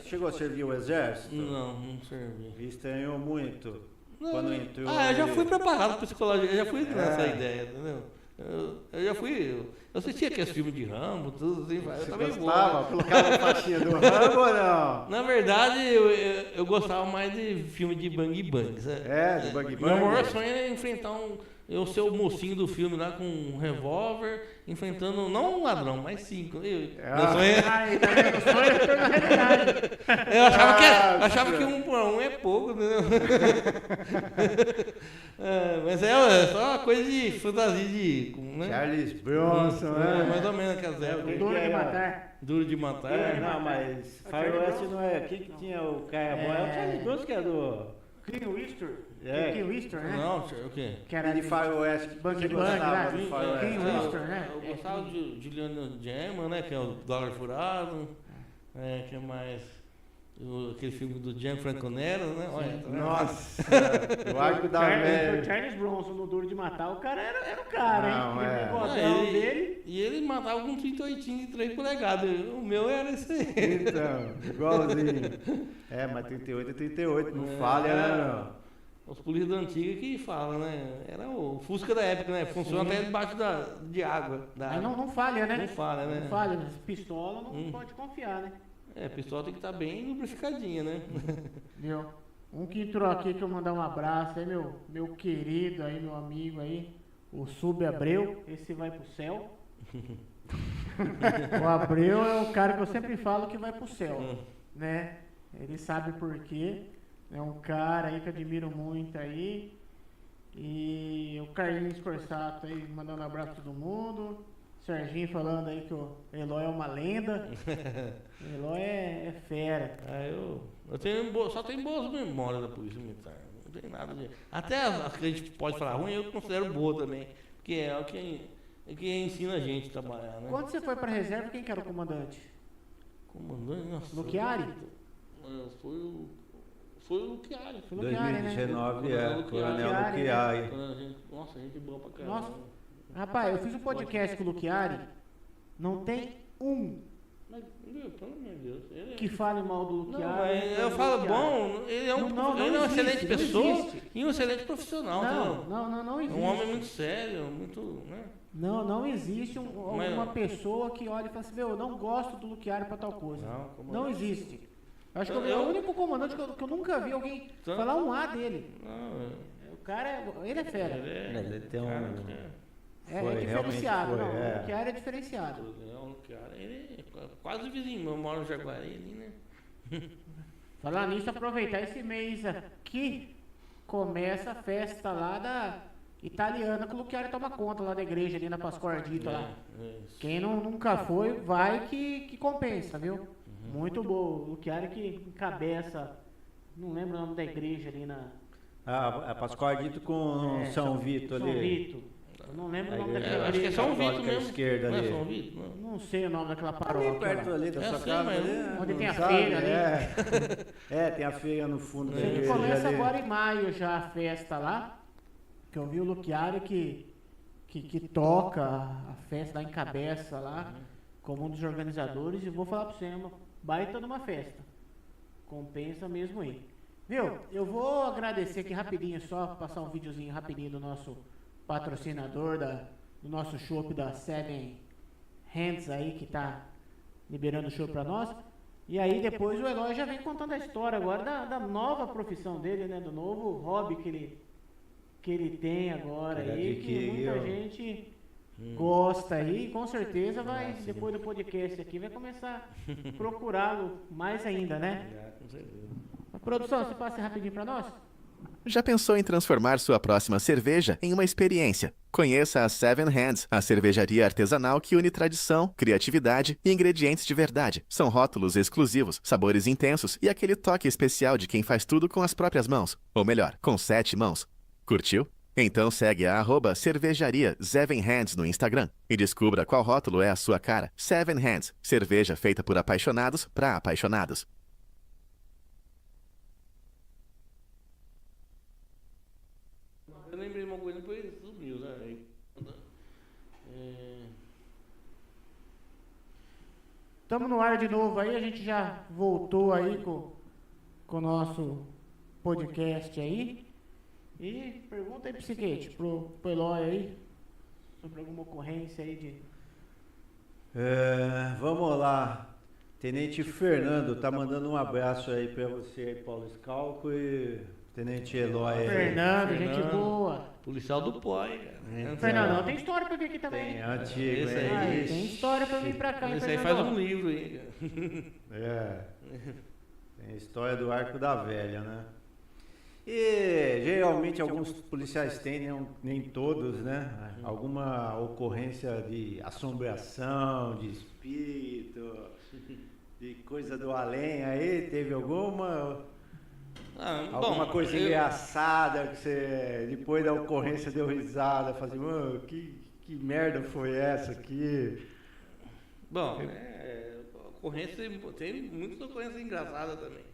Chegou a servir o exército? Não servi. Estranhou muito? Não, Quando entrou eu já ele- fui preparado psicologicamente, eu já fui nessa ideia, entendeu? Eu já fui. Eu assistia aqueles filmes de Rambo, tudo assim, eu Você também gostava? Colocava a faixinha do Rambo ou não? Na verdade, eu gostava mais de filme de bang bang. Sabe? De bang Meu maior sonho era enfrentar eu ser o mocinho do filme lá com um revólver, enfrentando não um ladrão, mas 5. Meu sonho Ai, tá vendo? O sonho é na realidade. eu achava que 1 por 1 é pouco, entendeu? Mas é só uma coisa de fantasia de. Né? Charles Bronson, né? Mais ou menos aquelas épocas. Duro de matar. Duro de matar. Não, mas Faroeste não é. Quem que tinha o cara bom? É o Charles Bronson que é do Clean Eastern? É. Clean Eastern, né? Não, o quê? Que era de Faroeste. Bang Você Bang, gostava né? do Sim, Faroeste? Clean Eastern, né? Eu gostava de Juliano Gemma, né? Que é o Dólar Furado. Que é mais... aquele filme do Gianfranco Nero, né? Olha, tá vendo? Nossa, o Arco da Velha. O Charles Bronson no Duro de Matar, o cara era o cara, Não, hein? é. Aquele Ah, bigodão dele. E ele matava com 38 de 3 polegadas. O meu era esse aí. Então, igualzinho. Mas 38 é 38, não falha, né, não? Os polícias antigos que falam, né? Era o Fusca da época, né? Funciona até debaixo de água. Aí não falha, né? Não falha, né? Não falha, mas pistola não pode confiar, né? A pistola tem que estar bem lubrificadinha, né? Viu? Um que entrou aqui que eu mandar um abraço aí, meu querido aí, meu amigo aí, o Sub Abreu, esse vai pro céu. O Abreu é o cara que eu sempre falo que vai pro céu, né? Ele sabe por quê. É um cara aí que eu admiro muito aí. E o Carlinhos Corsato aí mandando um abraço pra todo mundo. Serginho falando aí que o Eloy é uma lenda. O Eloy é fera. Eu só tenho boas memórias da Polícia Militar. Não tem nada de... Até as que a gente pode falar ruim, eu considero boa também. Porque é o que ensina a gente a trabalhar, né? Quando você foi pra reserva, quem que era o comandante? Comandante, nossa. Luchiari? Foi o Luchiari. Foi o Luchiari, né? 2019, Coronel Coronel Luchiari, Luchiari. Nossa, gente boa pra caramba. Nossa, rapaz, eu fiz um podcast com o Luchiari. Não tem um Mas, meu, pelo amor de Deus. Ele... que fale mal do Não, Luchiari. mas eu falo bom, ele é uma existe, excelente não pessoa existe. e um excelente profissional. Entendeu? Não É existe. um homem muito sério, muito, né? Não existe Mas- uma pessoa que olha e fala assim, meu, eu não gosto do Luchiari pra tal coisa. Não, como Não não? existe. Acho que é o único comandante que eu nunca vi alguém Então- falar um A dele. Não, O cara, ele é fera. Ele tem um- cara, É diferenciado, realmente foi, não. O Luchiari é diferenciado. o cara, ele é quase vizinho, meu, moro no Jaguari ali, né? Falar nisso, aproveitar esse mês aqui, começa a festa lá da italiana que o Luchiari toma conta lá da igreja, ali na Pascoal Ardito lá. Isso. Quem nunca foi, vai que compensa, viu? Muito bom. O Luchiari que encabeça, não lembro o nome da igreja ali na... A Pascoal Ardito com São Vito São ali. Vito. Eu não lembro o nome É, daquela acho que é igreja. São Católica Vito mesmo. esquerda Não é ali. São Vito? Não. Não sei o nome daquela Ali paróquia. perto lá. ali da Eu sua sei, casa. mas ali, onde não tem a sabe? feira ali. Tem a feira no fundo da Sei que igreja começa ali. agora em maio já a festa lá, que eu vi o Luchiari que toca a festa lá, encabeça lá, como um dos organizadores, e vou falar pra você, é uma baita numa festa. Compensa mesmo aí. Viu? Eu vou agradecer aqui rapidinho, só passar um videozinho rapidinho do nosso patrocinador, do nosso chopp da Seven Hands aí, que tá liberando o chopp pra nós. E aí depois o Eloy já vem contando a história agora da nova profissão dele, né? Do novo hobby que ele tem agora Ele aí, que adquiriu. muita gente gosta aí, e com certeza vai, depois do podcast aqui, vai começar a procurá-lo mais ainda, né? Com certeza. Produção, você passa rapidinho pra nós? Já pensou em transformar sua próxima cerveja em uma experiência? Conheça a Seven Hands, a cervejaria artesanal que une tradição, criatividade e ingredientes de verdade. São rótulos exclusivos, sabores intensos e aquele toque especial de quem faz tudo com as próprias mãos. Ou melhor, com 7 mãos. Curtiu? Então segue a @cervejaria Seven Hands no Instagram e descubra qual rótulo é a sua cara. Seven Hands, cerveja feita por apaixonados para apaixonados. Eu lembrei uma coisa, depois sumiu, né? Estamos no ar de novo aí, a gente já voltou aí com o nosso podcast aí. E pergunta aí pro Siquete, pro Eloy aí, sobre alguma ocorrência aí de... Vamos lá. Tenente Fernando tá mandando um abraço aí pra você, Paulo Scalco, e Tenente Eloy aí. Fernando, gente Fernando. boa. Policial do POI, cara. Fernandão, tem história pra vir aqui também. Tem antigo, Esse hein? aí, Ah, tem história pra vir pra cá, hein, Esse aí faz Fernandão? um livro aí, cara. Tem a história do Arco da Velha, né? E geralmente alguns policiais têm, nem todos, né? Alguma ocorrência de assombração, de espírito, de coisa do além aí, teve alguma? Alguma coisa engraçada que você, depois da ocorrência, deu risada, fazia, mano, que merda foi essa aqui? Bom, ocorrência, tem muitas ocorrências engraçadas também.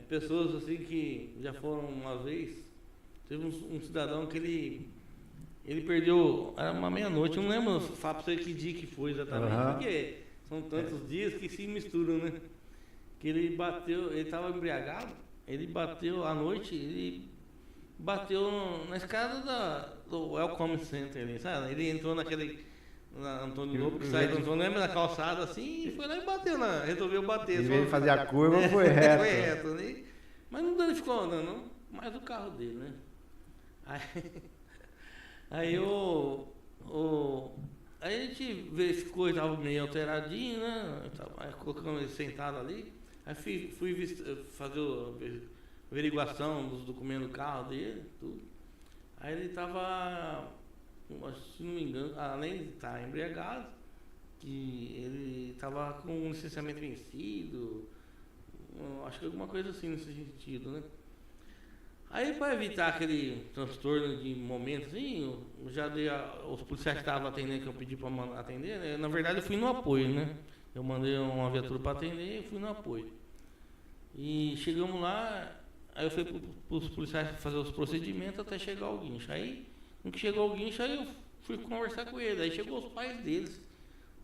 Pessoas assim que já foram uma vez, teve um cidadão que ele perdeu, era uma meia-noite, eu não lembro falar pra você que dia que foi exatamente, porque são tantos dias que se misturam, né? Que ele estava embriagado, ele bateu à noite, ele bateu na escada do Welcome Center ali, sabe? Ele entrou na Antônio Lobo, que sai do Antônio, lembra, na calçada assim, e foi lá e bateu, resolveu bater. Em vez de fazer a curva, foi reto. Foi reto, né? Mas não danificou andando, não, mais o carro dele, né? Aí a gente ficou, ele estava meio alteradinho, né? Aí colocamos ele sentado ali. Aí fui fazer a averiguação dos documentos do carro dele, tudo. Aí ele estava, se não me engano, além de estar embriagado, que ele estava com um licenciamento vencido, acho que alguma coisa assim nesse sentido, né? Aí, para evitar aquele transtorno de momento, assim, os policiais que estavam atendendo, que eu pedi para atender, né? Na verdade eu fui no apoio, né? Eu mandei uma viatura para atender e fui no apoio. E chegamos lá, aí eu fui para os policiais fazer os procedimentos até chegar o guincho. Aí, no que chegou o guincho, aí eu fui conversar com ele. Aí chegou os pais deles,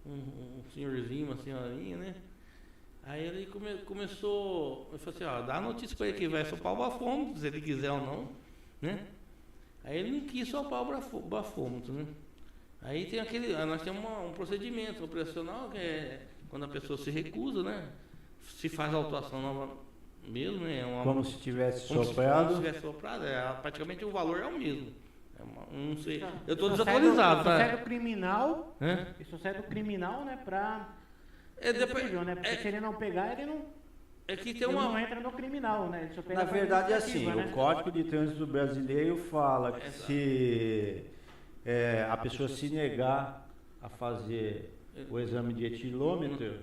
um senhorzinho, uma senhorinha, né? Aí ele começou, eu falei assim, dá a notícia para ele que vai sopar o bafômetro, se ele quiser ou não, né? Aí ele não quis sopar o bafômetro, né? Aí nós temos um procedimento operacional, que é quando a pessoa se recusa, né? Se faz a autuação nova mesmo, né? Como se tivesse soprado. Como se tivesse soprado, praticamente o valor é o mesmo. Não sei, eu estou desatualizado, tá? Isso sai do criminal, isso sai do criminal, né, civil, né? Porque se ele não pegar, ele não... não entra no criminal, né? Ele só pega. Na verdade, assim, né? o Código de Trânsito Brasileiro fala que se a pessoa se negar a fazer o exame de etilômetro,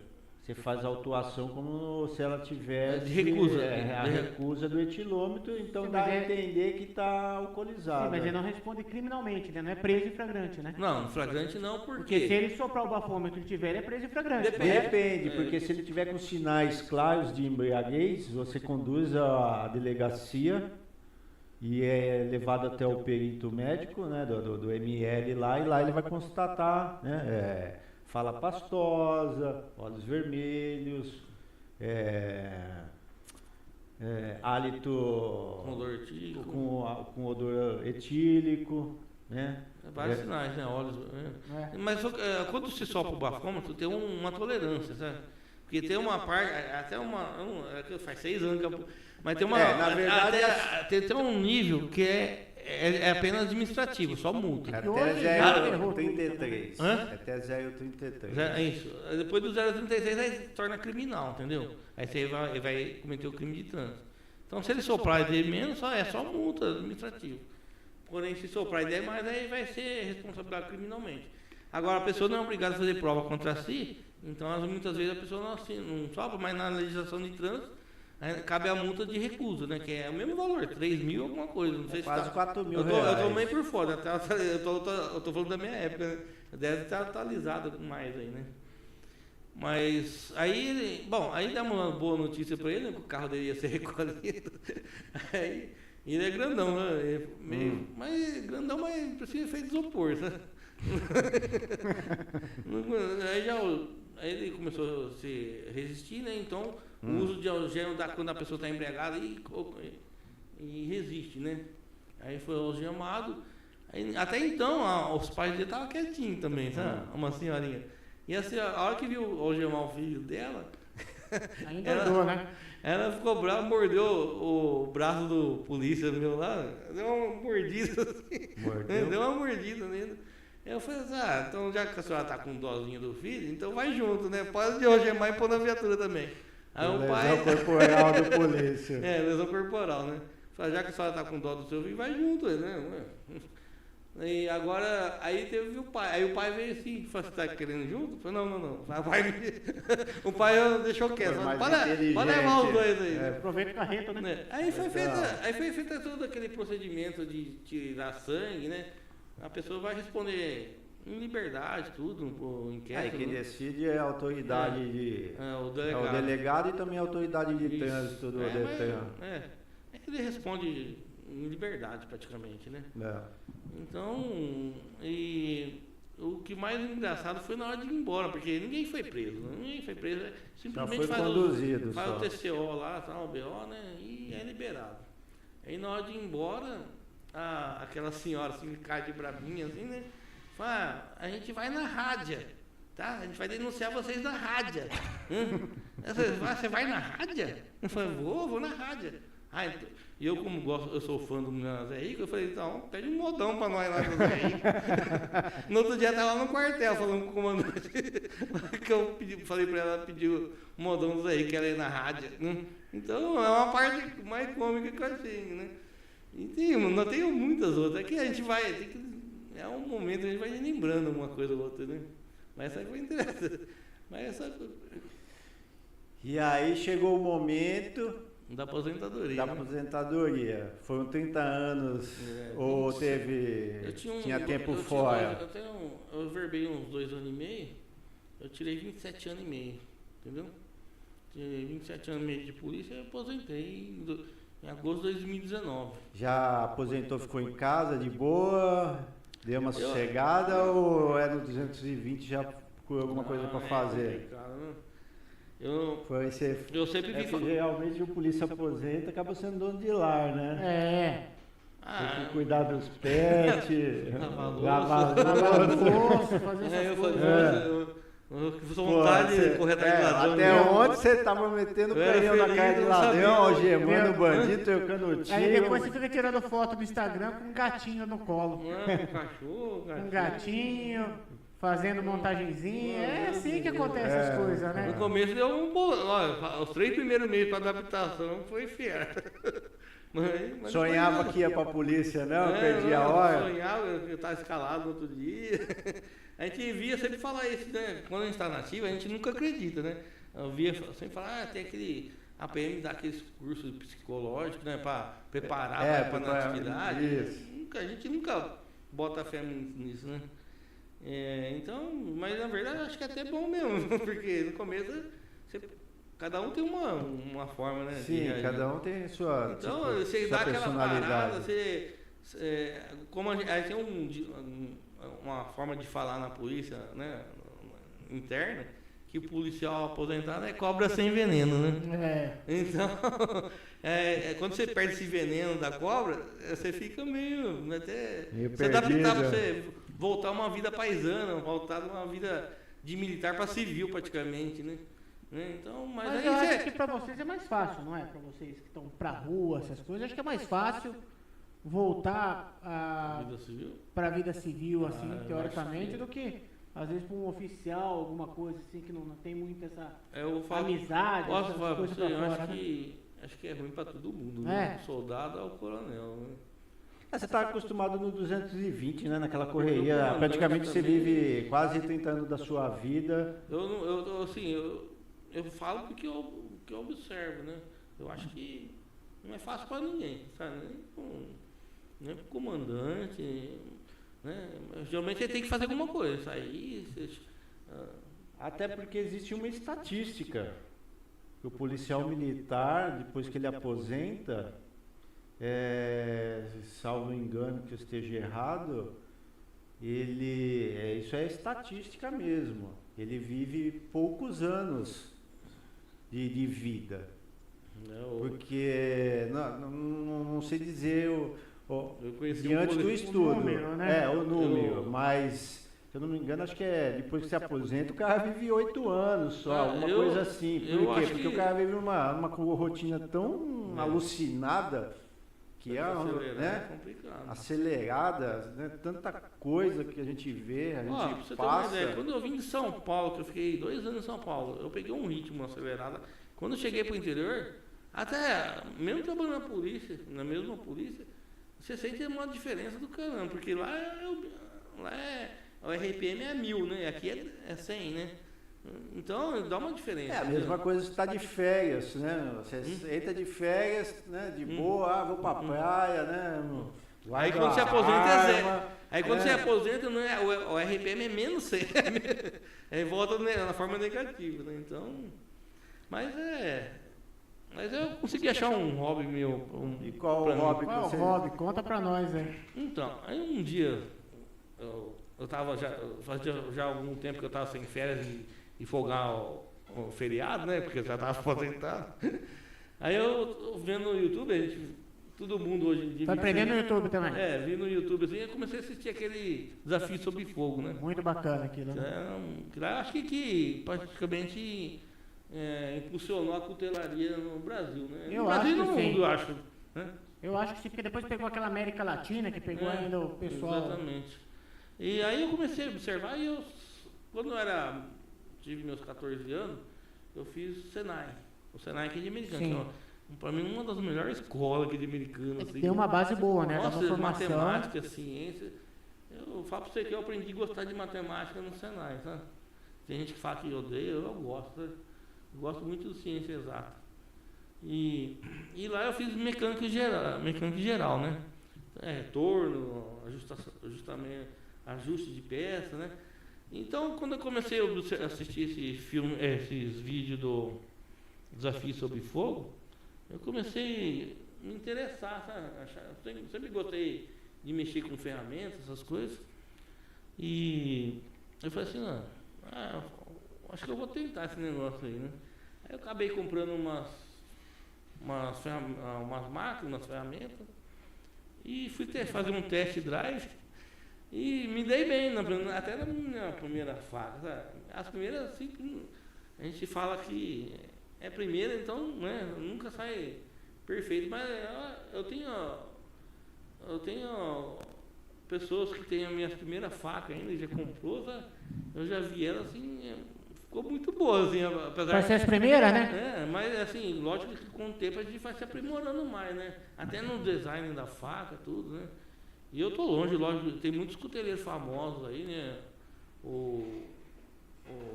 você faz a autuação como se ela tivesse de recusa, a recusa do etilômetro, então dá a entender que está alcoolizado. Sim, mas ele não responde criminalmente, né? Não é preso em flagrante, né? Não, flagrante não, porque se ele soprar o bafômetro e tiver, ele é preso em flagrante. Depende, porque se ele tiver com sinais claros de embriaguez, você conduz à delegacia e é levado até o perito médico, né, do ML lá, e lá ele vai constatar, né, fala pastosa, olhos vermelhos, hálito com odor etílico, né? Vários sinais, né? Olhos. Mas quando se sopra o bafômetro, tem uma tolerância, sabe? Porque tem uma parte, até faz 6 anos que eu, mas tem uma. Na verdade, tem um nível que é apenas administrativo, só multa. Até 0,33. Até 0,33. É isso. Depois do 0,36 aí torna criminal, entendeu? Aí você vai cometer o crime de trânsito. Então se ele soprar e der menos, é só multa administrativa. Porém, se soprar e der mais, aí vai ser responsabilizado criminalmente. Agora, a pessoa não é obrigada a fazer prova contra si, então muitas vezes a pessoa não sopra, mas na legislação de trânsito cabe a multa de recusa, né? Que é o mesmo valor, 3 mil alguma coisa. Não sei se quase 4 mil reais. Eu tô meio por fora, eu tô falando da minha época, né? Deve estar atualizado mais aí, né? Mas aí demos uma boa notícia para ele, né? Que o carro dele ia ser recolhido. Aí, ele é grandão, né? Mas grandão, mas precisa feito isopor, sabe? Aí ele começou a se resistir, né? Então, o uso de algema quando a pessoa está embriagada e resiste, né? Aí foi algemado. Até então, os pais dele estavam quietinhos também, sabe? Uma senhorinha. E assim, a hora que viu algemar o filho dela, ela ficou brava, mordeu o braço do polícia meu lá, deu uma mordida assim. Deu uma mordida nele. Eu falei assim, então já que a senhora tá com dózinho do filho, então vai junto, né? Pode algemar e pôr na viatura também. Aí o pai... Lesão corporal do polícia. Lesão corporal, né? Falei, já que a senhora tá com dó do seu filho, vai junto, né? E agora, aí teve o pai. Aí o pai veio assim, falou, você tá querendo junto? Eu falei, não. O pai deixou quieto. Foi mais Pode levar os dois aí. Aproveita o carreto, né? Aí foi feita todo aquele procedimento de tirar sangue, né? A pessoa vai responder em liberdade, tudo, pro inquérito. Quem né? decide é a autoridade o o delegado. delegado e também a autoridade de trânsito do Detran. Ele responde em liberdade praticamente, né? É. Então, o que mais engraçado foi na hora de ir embora, porque ninguém foi preso. Simplesmente foi conduzido faz só. o TCO lá, tal, o BO, né? E é liberado. Aí na hora de ir embora, aquela senhora assim, que cai de brabinha assim, né? Fala, a gente vai na rádio, tá? A gente vai denunciar vocês na rádio. Você vai na rádio? Eu falei, vou na rádio. Então, e eu, como eu sou fã do Zé Rico, eu falei, então, pede um modão pra nós lá do Zé Rico. No outro dia eu tava lá no quartel falando com o comandante, que eu falei pra ela pedir o modão do Zé Rico, que ela ia na rádio. Então, é uma parte mais cômica que eu achei, né? E tenho muitas outras. É que a gente vai, é um momento que a gente vai lembrando uma coisa ou outra, né? Mas essa aí foi interessante. E aí chegou o momento da aposentadoria. Da aposentadoria. Foram 30 anos ou tinha tempo fora? Eu verbei uns 2 anos e meio, eu tirei 27 anos e meio, entendeu? Tirei 27 anos e meio de polícia e aposentei em agosto de 2019. Já aposentou, ficou em casa de boa, deu uma sossegada ou no 220 já procurou alguma coisa para fazer? Eu sempre vi. Geralmente o polícia aposenta, acaba sendo dono de lar, né? Tem que cuidar dos pets, lavar louça, fazer essas coisas. Vontade de correr atrás de ladrão. Até onde você tava metendo canhão na cara de ladrão, algemando o bandido, trocando tiro. Aí depois você fica tirando foto no Instagram com um gatinho no colo. Um cachorro. Um gatinho. Fazendo montagenzinha, é assim que acontece as coisas, né? No começo deu um bom. Os 3 primeiros meses para adaptação foi fiel. Mas sonhava que ia pra polícia, não? Perdia a hora? Sonhava, eu estava escalado no outro dia. A gente via sempre falar isso, né? Quando a gente está nativo, a gente nunca acredita, né? Eu via sempre falar, tem aquele. A PM dá aqueles cursos psicológicos, né? Para preparar para a natividade. A gente nunca bota fé nisso, né? Então, mas na verdade acho que é até bom mesmo, porque no começo cada um tem uma forma, né? Sim, cada um tem sua então, você dá aquela parada, como a gente tem uma forma de falar na polícia, né? Interna, que o policial aposentado é cobra sem veneno, né? Então, quando você perde esse veneno da cobra, você fica meio você adaptar pra você voltar uma vida paisana, voltar uma vida de militar para civil praticamente, né? Então, mas eu acho que para vocês é mais fácil, não é? Para vocês que estão para rua, essas coisas, acho que é mais fácil voltar para a vida civil, assim, teoricamente, do que às vezes para um oficial, alguma coisa assim que não tem muito essa amizade, essas coisas para fora. Acho que é ruim para todo mundo, né? Soldado ao coronel, né? Você está acostumado no 220, né? Naquela correria. Praticamente você vive quase 30 anos da sua vida. Eu falo porque eu observo, né? Eu acho que não é fácil para ninguém, sabe? Nem para o comandante, né? Geralmente ele tem que fazer alguma coisa, sair. Até porque existe uma estatística. O policial militar, depois que ele aposenta, salvo engano que eu esteja errado, isso é estatística mesmo. Ele vive poucos anos de vida. Porque não sei dizer diante do estudo. Número, né? O número, mas se eu não me engano, acho que depois que se aposenta, o cara vive 8 anos só, alguma coisa assim. Por quê? Porque o cara vive uma rotina tão alucinada que acelerada, né? Tanta coisa que a gente vê, a gente passa. Quando eu vim de São Paulo, que eu fiquei 2 anos em São Paulo, eu peguei um ritmo acelerado. Quando eu cheguei para o interior, até mesmo trabalhando na polícia, na mesma polícia, você sente uma diferença do caramba, porque lá o RPM é 1000, né? Aqui é 100, né? Então dá uma diferença. É a mesma coisa que está de férias, né? Você entra de férias, né? De boa, vou pra praia, né? Aí quando você aposenta é zero. Aí quando você aposenta, não é, o RPM é menos 100. Aí volta na forma negativa, né? Então. Mas eu consegui achar um hobby meu. E qual o hobby que Qual é o você... hobby? Conta pra nós, hein? Então, aí um dia, eu tava fazia já algum tempo que eu tava sem férias e folgar o feriado, né? Porque eu já tava aposentado. Aí eu vendo no YouTube, todo mundo hoje em dia... Tá aprendendo no YouTube também? vi no YouTube assim, eu comecei a assistir aquele Desafio Sobre Fogo, né? Muito bacana aquilo, né? Então, eu acho que praticamente impulsionou a cutelaria no Brasil, né? Eu no Brasil acho e no que sim. mundo, eu acho. Né? Eu acho que sim, porque depois pegou aquela América Latina, que pegou ainda o pessoal... Exatamente. E aí eu comecei a observar e quando eu tive meus 14 anos, eu fiz Senai. O Senai aqui de Americana, Sim. que é, pra mim, uma das melhores escolas aqui de Americana. Assim. Tem uma base boa, né? Dá Nossa, uma formação. matemática, ciência. Eu falo pra você que eu aprendi a gostar de matemática no Senai, sabe? Tem gente que fala que odeia, eu gosto. Sabe? Eu gosto muito de ciência exata. E lá eu fiz mecânica geral, né? Retorno, ajuste de peça, né? Então, quando eu comecei a assistir esses vídeos do Desafio Sobre Fogo, eu comecei a me interessar, sabe? Sempre gostei de mexer com ferramentas, essas coisas. E eu falei assim, acho que eu vou tentar esse negócio aí, né? Aí eu acabei comprando umas máquinas, umas ferramentas, e fui fazer um test drive. E me dei bem, até na minha primeira faca. Sabe? As primeiras, assim, a gente fala que é primeira, então né, nunca sai perfeito. Mas eu tenho pessoas que têm a minha primeira faca ainda, já comprou, sabe? Eu já vi ela assim, ficou muito boa, assim, apesar Vai ser as primeiras, né? mas assim, lógico que com o tempo a gente vai se aprimorando mais, né? Até no design da faca, tudo, né? E eu tô longe, lógico, tem muitos cuteleiros famosos aí, né? O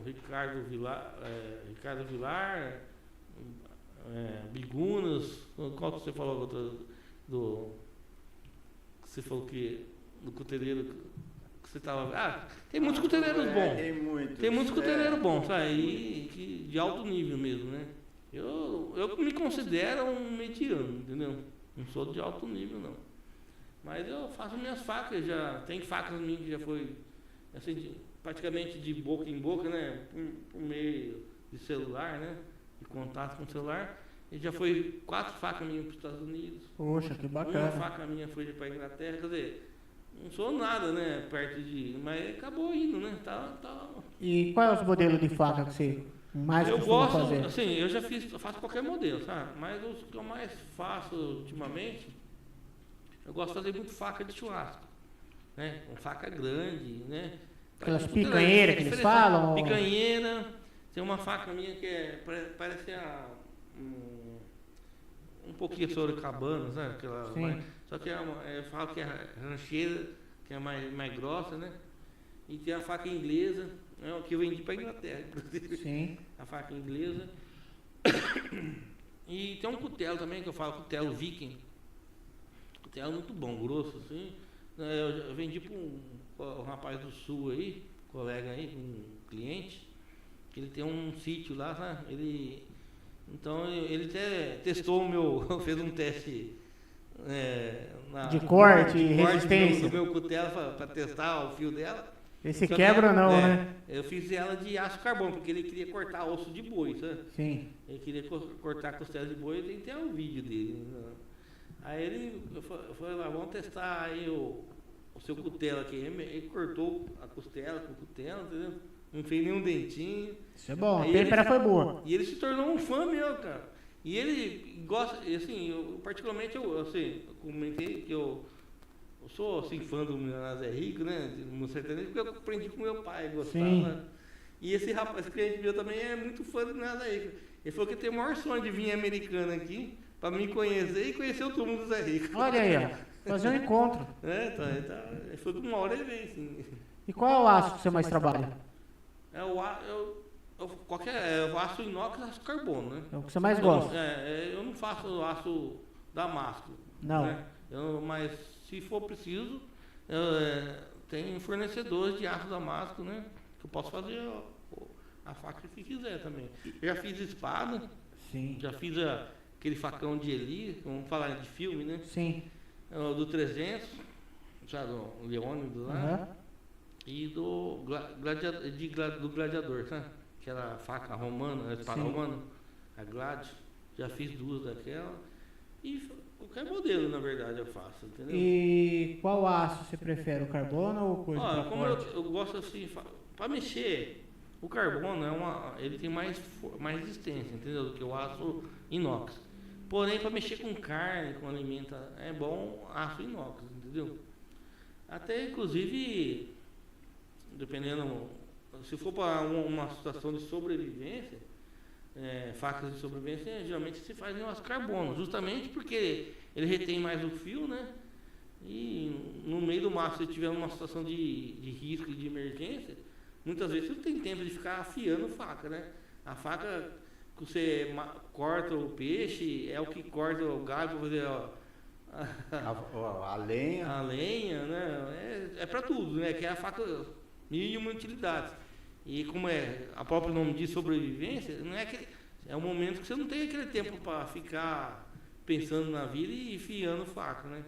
Ricardo Vilar, Bigunas, qual que você falou você falou que do cuteleiro que você tava... tem muitos cuteleiros bons. Tem muitos cuteleiros bons, sabe? E de alto nível mesmo, né? Eu me considero um mediano, entendeu? Não sou de alto nível, não. Mas eu faço minhas facas, já tem facas minhas que já foi assim, praticamente de boca em boca, né? Por meio de celular, né? De contato com o celular. E já foi 4 facas minhas para os Estados Unidos. Poxa, que bacana. Uma faca minha foi para a Inglaterra, quer dizer, não sou nada, né? Perto de. Mas acabou indo, né? Tá. E qual é os modelos de faca que você mais costuma fazer? Assim, eu faço qualquer modelo, sabe? Mas os que eu mais faço ultimamente, eu gosto de fazer muito faca de churrasco, né? Uma faca grande, né? Aquelas picanheiras que eles falam? Picanheira. Tem uma faca minha que parece um pouquinho sorocabana, sabe? Só que eu falo que é a rancheira, que é mais grossa, né? E tem a faca inglesa, né? Que eu vendi para a Inglaterra, inclusive. Sim. A faca inglesa. E tem um cutelo também, que eu falo cutelo viking. Cutelo muito bom, grosso, assim. Eu vendi para um rapaz do sul aí, colega aí, um cliente, que ele tem um sítio lá, sabe? Então ele até testou fez um teste de corte e resistência do meu cutelo para testar o fio dela. Esse quebra ou não, né? Eu fiz ela de aço carbono, porque ele queria cortar osso de boi, sabe? Sim. Ele queria cortar costela de boi, tem até um vídeo dele. Aí eu falei lá, vamos testar aí o seu cutelo aqui. Ele cortou a costela com o cutelo, entendeu? Não fez nenhum dentinho. Isso é bom, a têmpera foi boa. E ele se tornou um fã meu, cara. E ele gosta, assim, particularmente eu comentei que eu sou assim, fã do Milionário Zé Rico, né? No sertanejo, porque eu aprendi com meu pai, gostava. Sim. E esse cliente meu também é muito fã do Milionário Zé Rico. Ele falou que tem o maior sonho de vir americano aqui, pra me conhecer e conhecer o túmulo do Zé Rico. Olha aí, ó. Fazer um encontro. Ele foi de uma hora ele vem, assim. E qual é o aço que você mais trabalha? O aço inox e aço carbono, né? É o que você mais gosta? Eu não faço aço damasco. Não. Né? Mas se for preciso, tem fornecedores de aço damasco, né? Que eu posso fazer a faca que quiser também. Eu já fiz espada, Sim. já fiz aquele facão de Eli, vamos falar de filme, né? Sim. Do 300, já do Leônidas lá. Aham. E do gladiador, sabe? Aquela faca romana, a espada Sim. romana, a Glade. Já fiz 2 daquela. E qualquer modelo, na verdade, eu faço, entendeu? E qual aço você prefere, o carbono ou coisa pra Como corte? eu gosto assim, para mexer, o carbono ele tem mais resistência, entendeu? Do que o aço inox. Porém, para mexer com carne, com alimento, é bom aço inox, entendeu? Até, inclusive, dependendo, se for para uma situação de sobrevivência, facas de sobrevivência, geralmente se faz em aço carbono, justamente porque ele retém mais o fio, né? E no meio do mato, se tiver uma situação de risco e de emergência, muitas vezes você não tem tempo de ficar afiando faca, né? A faca que você corta o peixe é o que corta o galho para fazer A lenha. a lenha, né? É para tudo, né? Que é a faca mínima utilidade. E como a próprio nome diz, sobrevivência, não é aquele, é um momento que você não tem aquele tempo para ficar pensando na vida e enfiando faca, né?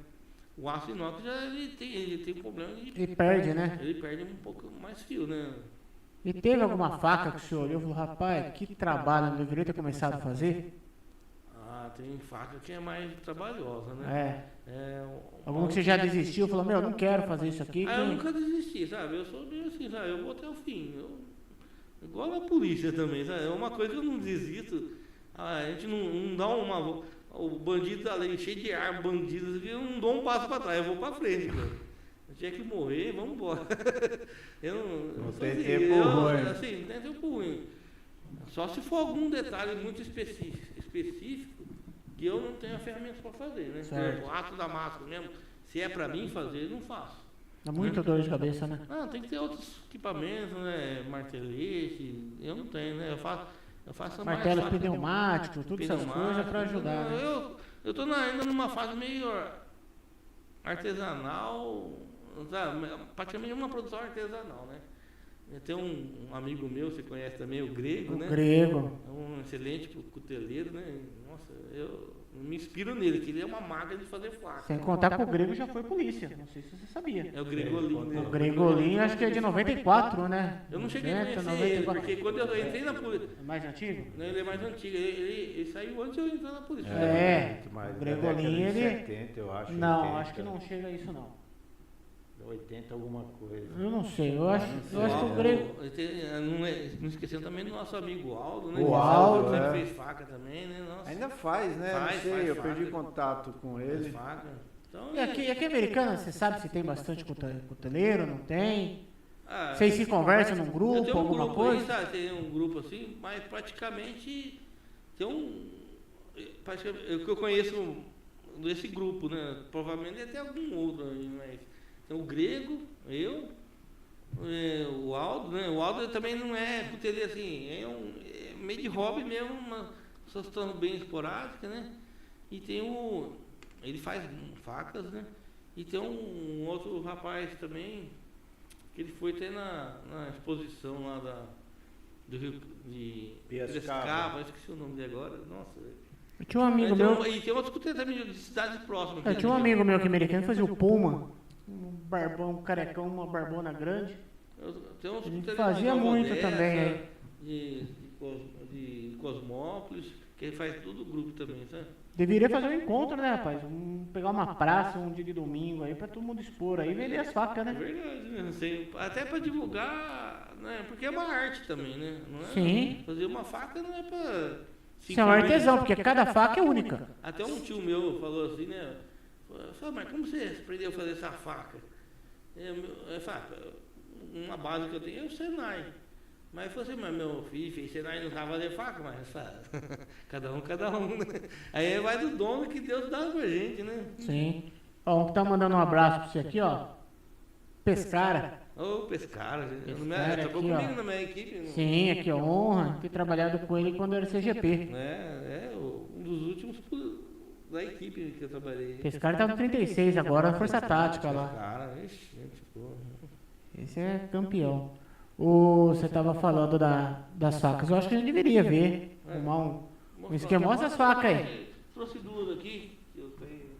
O aço inox já ele tem um problema de... Ele perde, né? Ele perde um pouco mais fio, né? E teve alguma faca que você olhou e falou, rapaz, que trabalho, não deveria ter começado a fazer? Tem faca que é mais trabalhosa, né? Algum que você já desistiu, falou, meu, não quero fazer isso aqui. Eu nunca desisti, sabe? Eu sou meio assim, sabe? Eu vou até o fim. Igual a polícia também, sabe? É uma coisa que eu não desisto. A gente não dá uma... O bandido tá ali cheio de armas, bandidos, eu não dou um passo para trás, eu vou para frente, cara. Eu tinha que morrer, vamos embora. Não tem tempo ruim. Assim, não tem tempo ruim. Só se for algum detalhe muito específico que eu não tenho a ferramenta para fazer, né? Certo. O aço damasco mesmo, se é para mim fazer, eu não faço. É muita dor de cabeça, né? Não, tem que ter outros equipamentos, né? Martelete, eu não tenho, né? Eu faço Martelo mais pneumático, tudo essas coisas para ajudar. Né? Eu tô ainda numa fase meio artesanal, sabe? Praticamente uma produção artesanal, né? Tem um amigo meu, você conhece também, o Grego, né? O Grego. É um excelente cuteleiro, né? Nossa, eu me inspiro nele, que ele é uma máquina de fazer faca. Sem contar que o Grego já foi polícia, não sei se você sabia. É o Gregolin, né? O Gregolin acho que é de 94, né? Eu não cheguei a 90, conhecer ele, porque quando eu entrei na polícia... É mais antigo? Ele é mais antigo, ele saiu antes de eu entrar na polícia. Mas o Gregolin, ele... 70, eu acho. Não, 80. acho que não chega a isso, não. 80 alguma coisa. Eu não sei, eu acho que o Grego... Não esquecendo também do nosso amigo Aldo, né? O Aldo, ele fez faca também, né? Nossa, Ainda faz, né? Não sei, eu perdi contato com fez ele. faca. Então, E aqui americana, você sabe se tem bastante cuteleiro, não tem? Ah, Vocês se conversam num eu grupo, tenho um alguma grupo coisa? aí, sabe? Tem um grupo assim, mas praticamente tem o que eu conheço desse grupo, né? Provavelmente deve ter algum outro aí, mas tem o Grego, o Aldo, né? O Aldo também não é cuteleiro assim, é meio de hobby mesmo, uma situação bem esporádica, né? E tem ele faz facas, né? E tem um outro rapaz também, que ele foi até na exposição lá do Rio de Piracicaba, esqueci o nome dele agora, nossa. Eu tinha um amigo meu... E tem outros cuteleiros também de cidades próximas. Eu tinha um amigo meu que americano fazia o Puma, um barbão, um carecão, uma barbona grande. Tem uns Ele cuteleiros fazia de muito Odessa, também aí. De Cosmópolis, que ele faz tudo o grupo também, sabe? Deveria fazer um encontro, né, rapaz? Pegar uma praça um dia de domingo aí pra todo mundo expor aí e vender as facas, É né? verdade, né? Assim, até para divulgar, né? Porque é uma arte também, né? Não é? Sim. Fazer uma faca não é para... Isso é um artesão, porque cada faca é única. Até um tio meu falou assim, né? Falou, mas como você aprendeu a fazer essa faca? Uma base que eu tenho é o Senai. Mas eu falei assim, mas meu filho fez Senai não sabe fazer faca, mas sabe? Cada um, né? Aí vai do dono que Deus dá pra gente, né? Sim. Ó, um que tá mandando um abraço pra você aqui, ó. Pescara. Ô, Pescara, Pescara trabalhou aqui, ó. comigo na minha equipe. Sim, aqui, ó. Honra ter trabalhado com ele quando era CGP. Um dos últimos da equipe que eu trabalhei. Pescara tá no 36 agora, na Força Tática lá. Cara, ixi, gente, porra. Esse é campeão. Você tava falando das facas. Eu acho que a gente deveria ver. Arrumar um esquema. Mostra as facas aí. Trouxe duas aqui que eu tenho.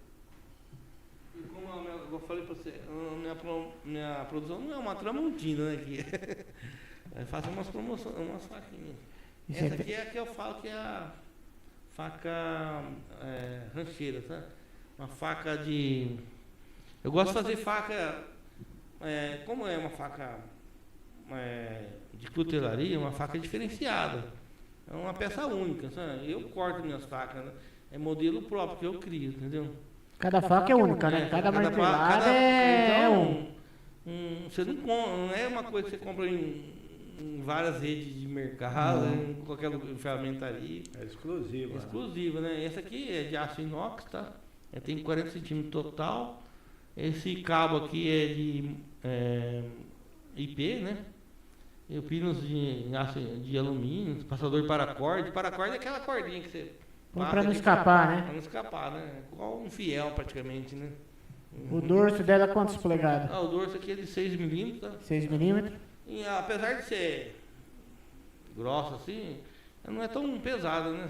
E como eu falei pra você, minha produção não é uma tramontina, né? Que eu faço umas promoções, umas faquinhas. Essa aqui é a que eu falo que é a faca rancheira, tá? Uma faca de. Eu gosto de fazer faca. Como é uma faca de cutelaria, uma faca diferenciada. É uma peça única, sabe? Eu corto minhas facas, né? É modelo próprio que eu crio, entendeu? Cada faca é única, né? Cada martelada é Você não é uma coisa que você compra em várias redes de mercado, em qualquer ferramentaria. É exclusiva. Exclusiva, né? Essa aqui é de aço inox, tá? Tem 40 centímetros total. Esse cabo aqui é de IP, né? E o pinos de aço de alumínio, passador de paracorde. Paracorde é aquela cordinha que você pra não escapar, né? Pra não escapar, né? Igual um fiel praticamente, né? O dorso dela é quantas polegadas? O dorso aqui é de 6 milímetros, tá? 6 milímetros. E apesar de ser grossa assim, não é tão pesada, né?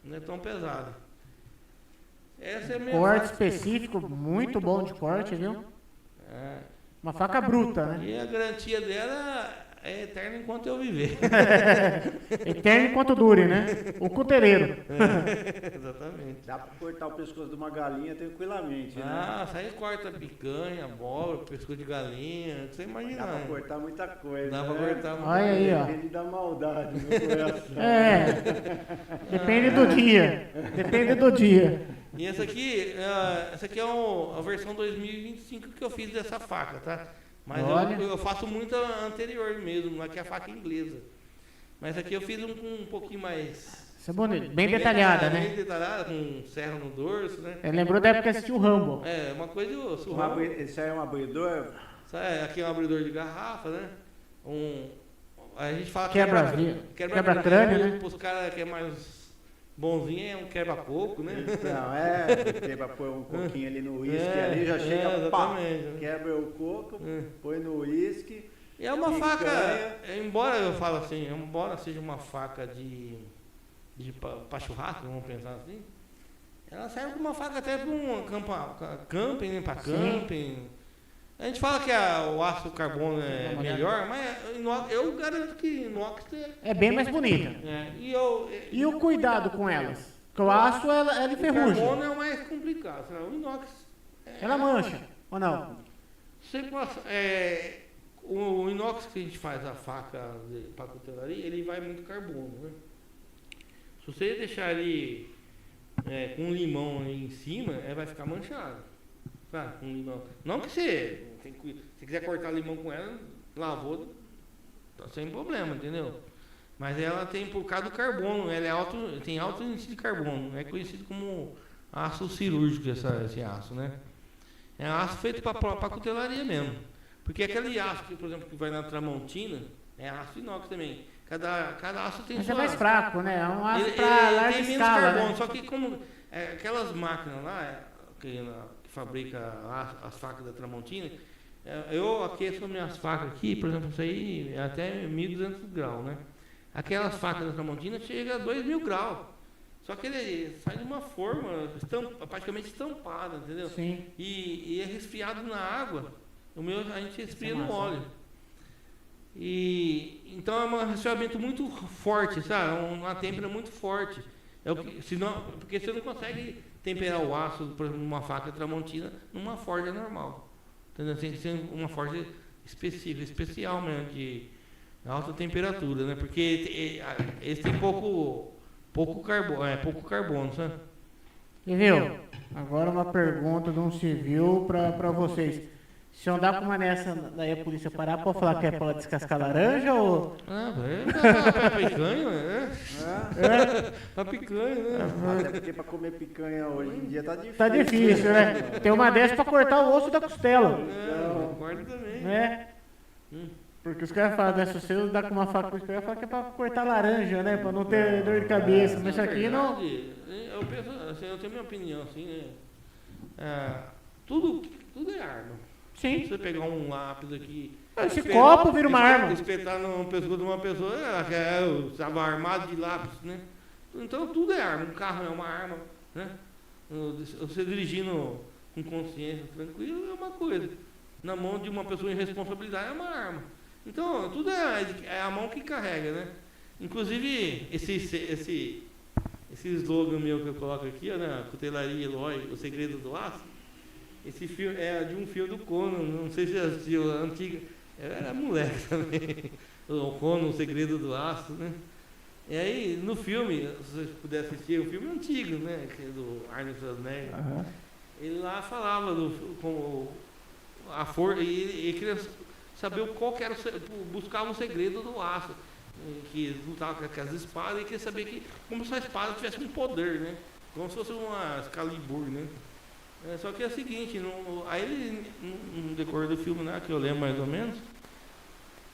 Não é tão pesada. Essa é a minha Corte faca. específico, muito bom de corte, viu? É. Uma faca bruta, né? E a garantia dela é eterna enquanto eu viver. Eterno enquanto dure, né? O cuteleiro. Exatamente. Dá pra cortar o pescoço de uma galinha tranquilamente, né? Isso aí corta picanha, bola, pescoço de galinha, você imagina. Dá pra cortar muita coisa. Dá pra né? cortar muita Olha aí, ó. Depende da maldade no coração. Depende do dia. Depende do dia. E essa aqui é a versão 2025 que eu fiz dessa faca, tá? Mas eu faço muita anterior mesmo, aqui é a faca inglesa. Mas aqui eu fiz com um pouquinho mais... Isso é bonito. Bem detalhada, né? Bem detalhada, com serra no dorso, né? Lembrou da época que assistiu o Rambo. Uma coisa eu sou Esse aí é um abridor? Aqui é um abridor de garrafa, né? A gente fala quebra-crânio, né? Para os caras que é mais bonzinho é um quebra-coco, né? Não, quebra, põe um coquinho ali no uísque, ali já chega, pá, né? quebra o coco, põe no uísque. E é uma faca, embora eu falo assim, embora seja uma faca para churrasco, vamos pensar assim, ela serve como uma faca até para um camping, né? Para camping. A gente fala que o aço carbono é melhor, mas eu garanto que inox é bem mais bonita. E o cuidado com elas? Porque o aço, ela enferruja. O carbono é o mais complicado. O inox... Ela mancha, ou não? O inox que a gente faz a faca para cutelaria, ele vai muito carbono, né? Se você deixar ele com um limão aí em cima, vai ficar manchado. Sabe? Com limão. Não que se quiser cortar limão com ela, lavou, tá sem problema, entendeu? Mas ela tem, por causa do carbono, ela tem alto índice de carbono. É conhecido como aço cirúrgico, esse aço, né? É aço feito para cutelaria mesmo. Porque aquele aço que, por exemplo, que vai na Tramontina, é aço inox também. Cada aço tem Mas é mais fraco, né? É um aço para larga tem menos escala, carbono, né? só que como aquelas máquinas lá que fabrica as facas da Tramontina, eu aqueço minhas facas aqui, por exemplo, isso aí é até 1.200 graus, né? Aquelas facas da Tramontina chega a 2.000 graus. Só que ele sai de uma forma praticamente estampada, entendeu? Sim. E é resfriado na água. O meu a gente resfria no óleo. Então é um resfriamento muito forte, sabe? Uma têmpera muito forte. Porque você não consegue temperar o aço, por exemplo, numa faca Tramontina, numa forja normal. Entendeu? Tem que ser uma forja específica, especial mesmo, de alta temperatura, né? Porque eles têm pouco carbono, sabe? E viu? Agora uma pergunta de um civil para vocês. Se eu andar com uma dessa, daí a polícia parar, pode falar que é pra descascar laranja ou... Pra picanha, né? Pra picanha, né? Até porque pra comer picanha hoje em dia tá difícil. Tá difícil, né? Tem uma dessa pra cortar o osso da costela. Concordo também. Né? Porque os caras falam, né? Se você andar com uma faca com isso, fala que é pra cortar laranja, né? Pra não ter dor de cabeça. Mas isso aqui não... Eu penso, assim, eu tenho minha opinião, assim, né? Tudo é arma. Sim. Se você pegar um lápis aqui... Esse copo vira uma arma. Espetar no pescoço de uma pessoa, eu estava armado de lápis, né? Então tudo é arma. Um carro é uma arma, né? Você dirigindo com consciência tranquila é uma coisa. Na mão de uma pessoa em responsabilidade é uma arma. Então, tudo é a mão que carrega, né? Inclusive, esse slogan meu que eu coloco aqui, ó, né? Cutelaria Eloy, O Segredo do Aço. Esse filme é de um filme do Conan, não sei se você assistiu, a antiga. Eu era moleque também. O Conan, O Segredo do Aço, né? E aí, no filme, se você puder assistir, o filme antigo, né? Que é do Arnold Schwarzenegger. Uhum. Ele lá falava como a força, e ele queria saber qual que era, buscava o segredo do aço, que lutava com as espadas, e queria saber como se a espada tivesse um poder, né? Como se fosse uma Excalibur, né? Só que é o seguinte, aí ele, no decorrer do filme, né, que eu lembro mais ou menos,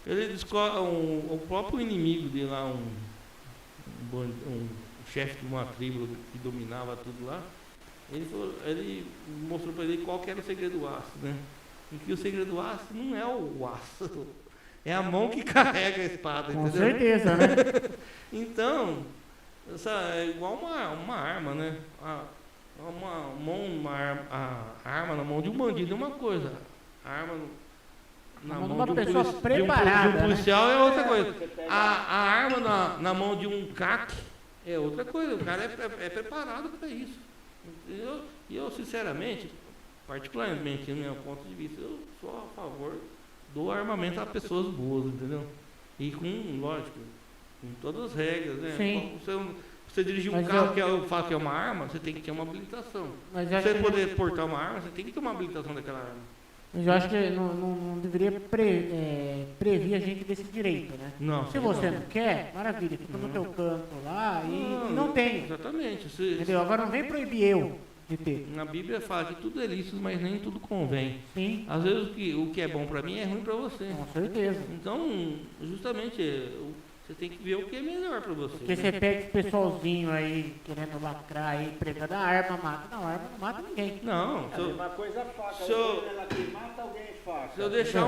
ele descobre o próprio inimigo dele lá, um chefe de uma tribo que dominava tudo lá. Ele mostrou para ele qual que era o segredo do aço, né? E que o segredo do aço não é o aço, é a mão que carrega a espada, Com entendeu? certeza, né? Então, é igual uma arma, né? A arma na mão de um bandido é uma coisa, a arma na mão de mão uma de um pessoa de preparada, um policial é outra coisa. A arma na mão de um CAC é outra coisa, o cara é preparado para isso. Eu, sinceramente, particularmente, no meu ponto de vista, eu sou a favor do armamento a pessoas boas, entendeu? E lógico, com todas as regras, né? Sim. Você dirigir um Mas carro que eu falo que é uma arma, você tem que ter uma habilitação. Mas Pra você poder portar uma arma, você tem que ter uma habilitação daquela arma. Mas eu acho que não deveria prever a gente desse direito, né? Não. Se você não quer, maravilha, fica no teu canto lá e não tem. Exatamente. Entendeu? Agora não vem proibir eu de ter. Na Bíblia fala que tudo é lícito, mas nem tudo convém. Sim, Às vezes o que é bom para mim é ruim para você. com certeza. Então, justamente, você tem que ver o que é melhor para você. Porque você pega esse pessoalzinho aí, querendo lacrar aí, pregando a arma mata. Não, a arma não mata ninguém. Não, É a mesma coisa a faca. Se eu- Ela que mata alguém faca. se eu deixar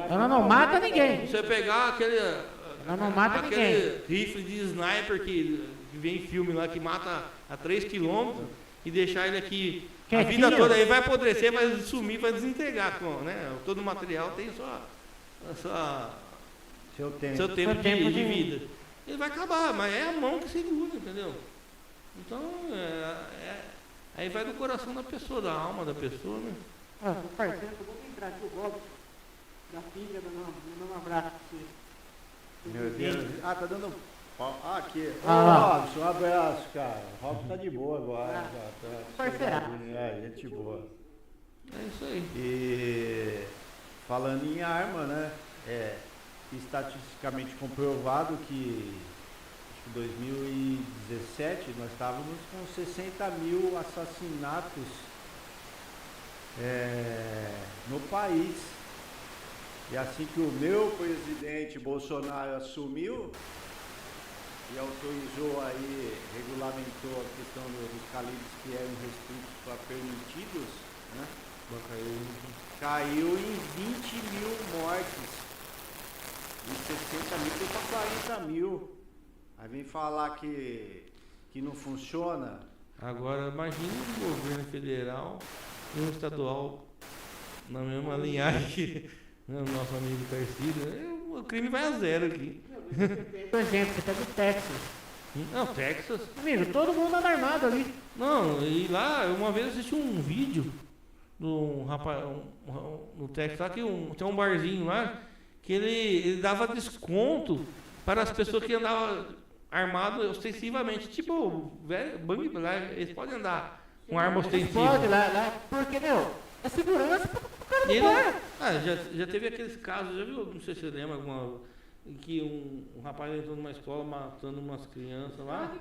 Ela não mata ninguém. Se você pegar Ela não mata aquele rifle de sniper que vem em filme lá, que mata a 3 km, e deixar ele aqui a Quietinho. vida toda, aí vai apodrecer, vai sumir, vai desintegrar. Né? Todo o material tem Seu tempo. seu tempo tempo de de- vida. Ele vai acabar, mas é a mão que segura, entendeu? Então, aí vai do coração da pessoa, da alma da pessoa, né? Ah, parceiro, eu vou entrar aqui, o Robson, da filha, dando um abraço pra você. Meu Deus. Ah, tá dando pau. Ah, aqui. Ô, lá. Robson, um abraço, cara. O Robson tá de boa agora. Ah, tá parceiraço. gente boa. É isso aí. E falando em arma, né? É estatisticamente comprovado que em 2017 nós estávamos com 60 mil assassinatos no país. E assim que o meu presidente Bolsonaro assumiu e autorizou aí, regulamentou a questão dos calibres que eram restritos para permitidos, né? Caiu em 20 mil mortes. De 60 mil foi para 40 mil. Aí vem falar que não funciona. Agora, imagine um governo federal e um estadual na mesma linhagem que o nosso amigo Tarcísio. O crime vai a zero aqui. Por exemplo, você pega o Texas. Não, Texas. Amigo, todo mundo anda armado ali. Não, e lá, uma vez eu assisti um vídeo de um rapaz no Texas, lá que tem um barzinho lá, que ele dava desconto para as pessoas que andavam armadas ostensivamente. Tipo, velho, bang, lá, eles podem andar com arma ostensiva. Pode lá, porque, meu, é segurança pro cara E não ele, para. já teve aqueles casos, já viu, não sei se você lembra, em que um rapaz entrou numa escola matando umas crianças lá.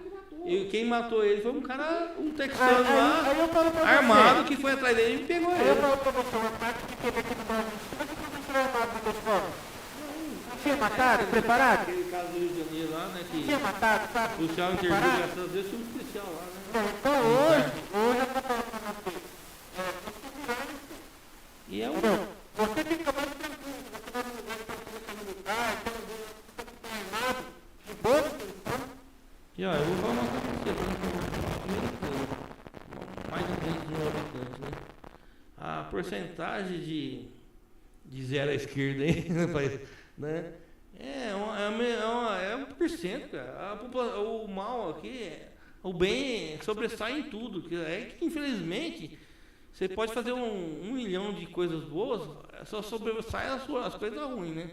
E quem matou ele foi um cara, um texano lá, Aí eu falo pra armado, você. que foi atrás dele e pegou Aí eu ele. falo pra você, o ataque que teve aqui no Brasil, como é que o professor armado da escola? Não tinha matado, preparado? Aquele caso do Rio de Janeiro lá, né, Não tinha que matado, sabe? o policial interviu, Preparado? graças a Deus, tinha um policial lá, né. Não, então hoje eu vou falar pra você. E é um... Entendeu? Você fica mais tranquilo, você vai pra polícia militar, então você tá armado, de boa intenção. E ó, eu vou falar uma coisa pra você, mais de 200 mil habitantes, né? A porcentagem de zero à esquerda aí no país, né? É 1%, cara. O mal aqui, o bem sobressai em tudo. Que infelizmente você pode fazer um milhão de coisas boas, só sobressai as coisas ruins, né?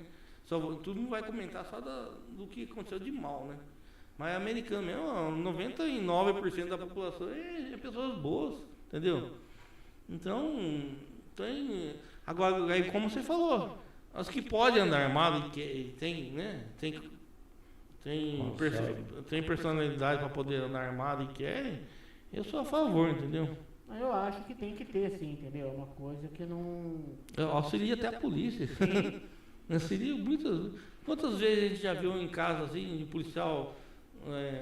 Todo mundo vai comentar só do que aconteceu de mal, né? Mas americano mesmo, 99% da população é pessoas boas, entendeu? Então, agora, aí como você falou, as que podem andar armado e tem, né? Tem personalidade para poder andar armado e querem, eu sou a favor, entendeu? Eu acho que tem que ter, sim, entendeu? É uma coisa que não... Auxilia até a polícia. Auxilia muitas... Quantas vezes a gente já viu em casa, assim, de policial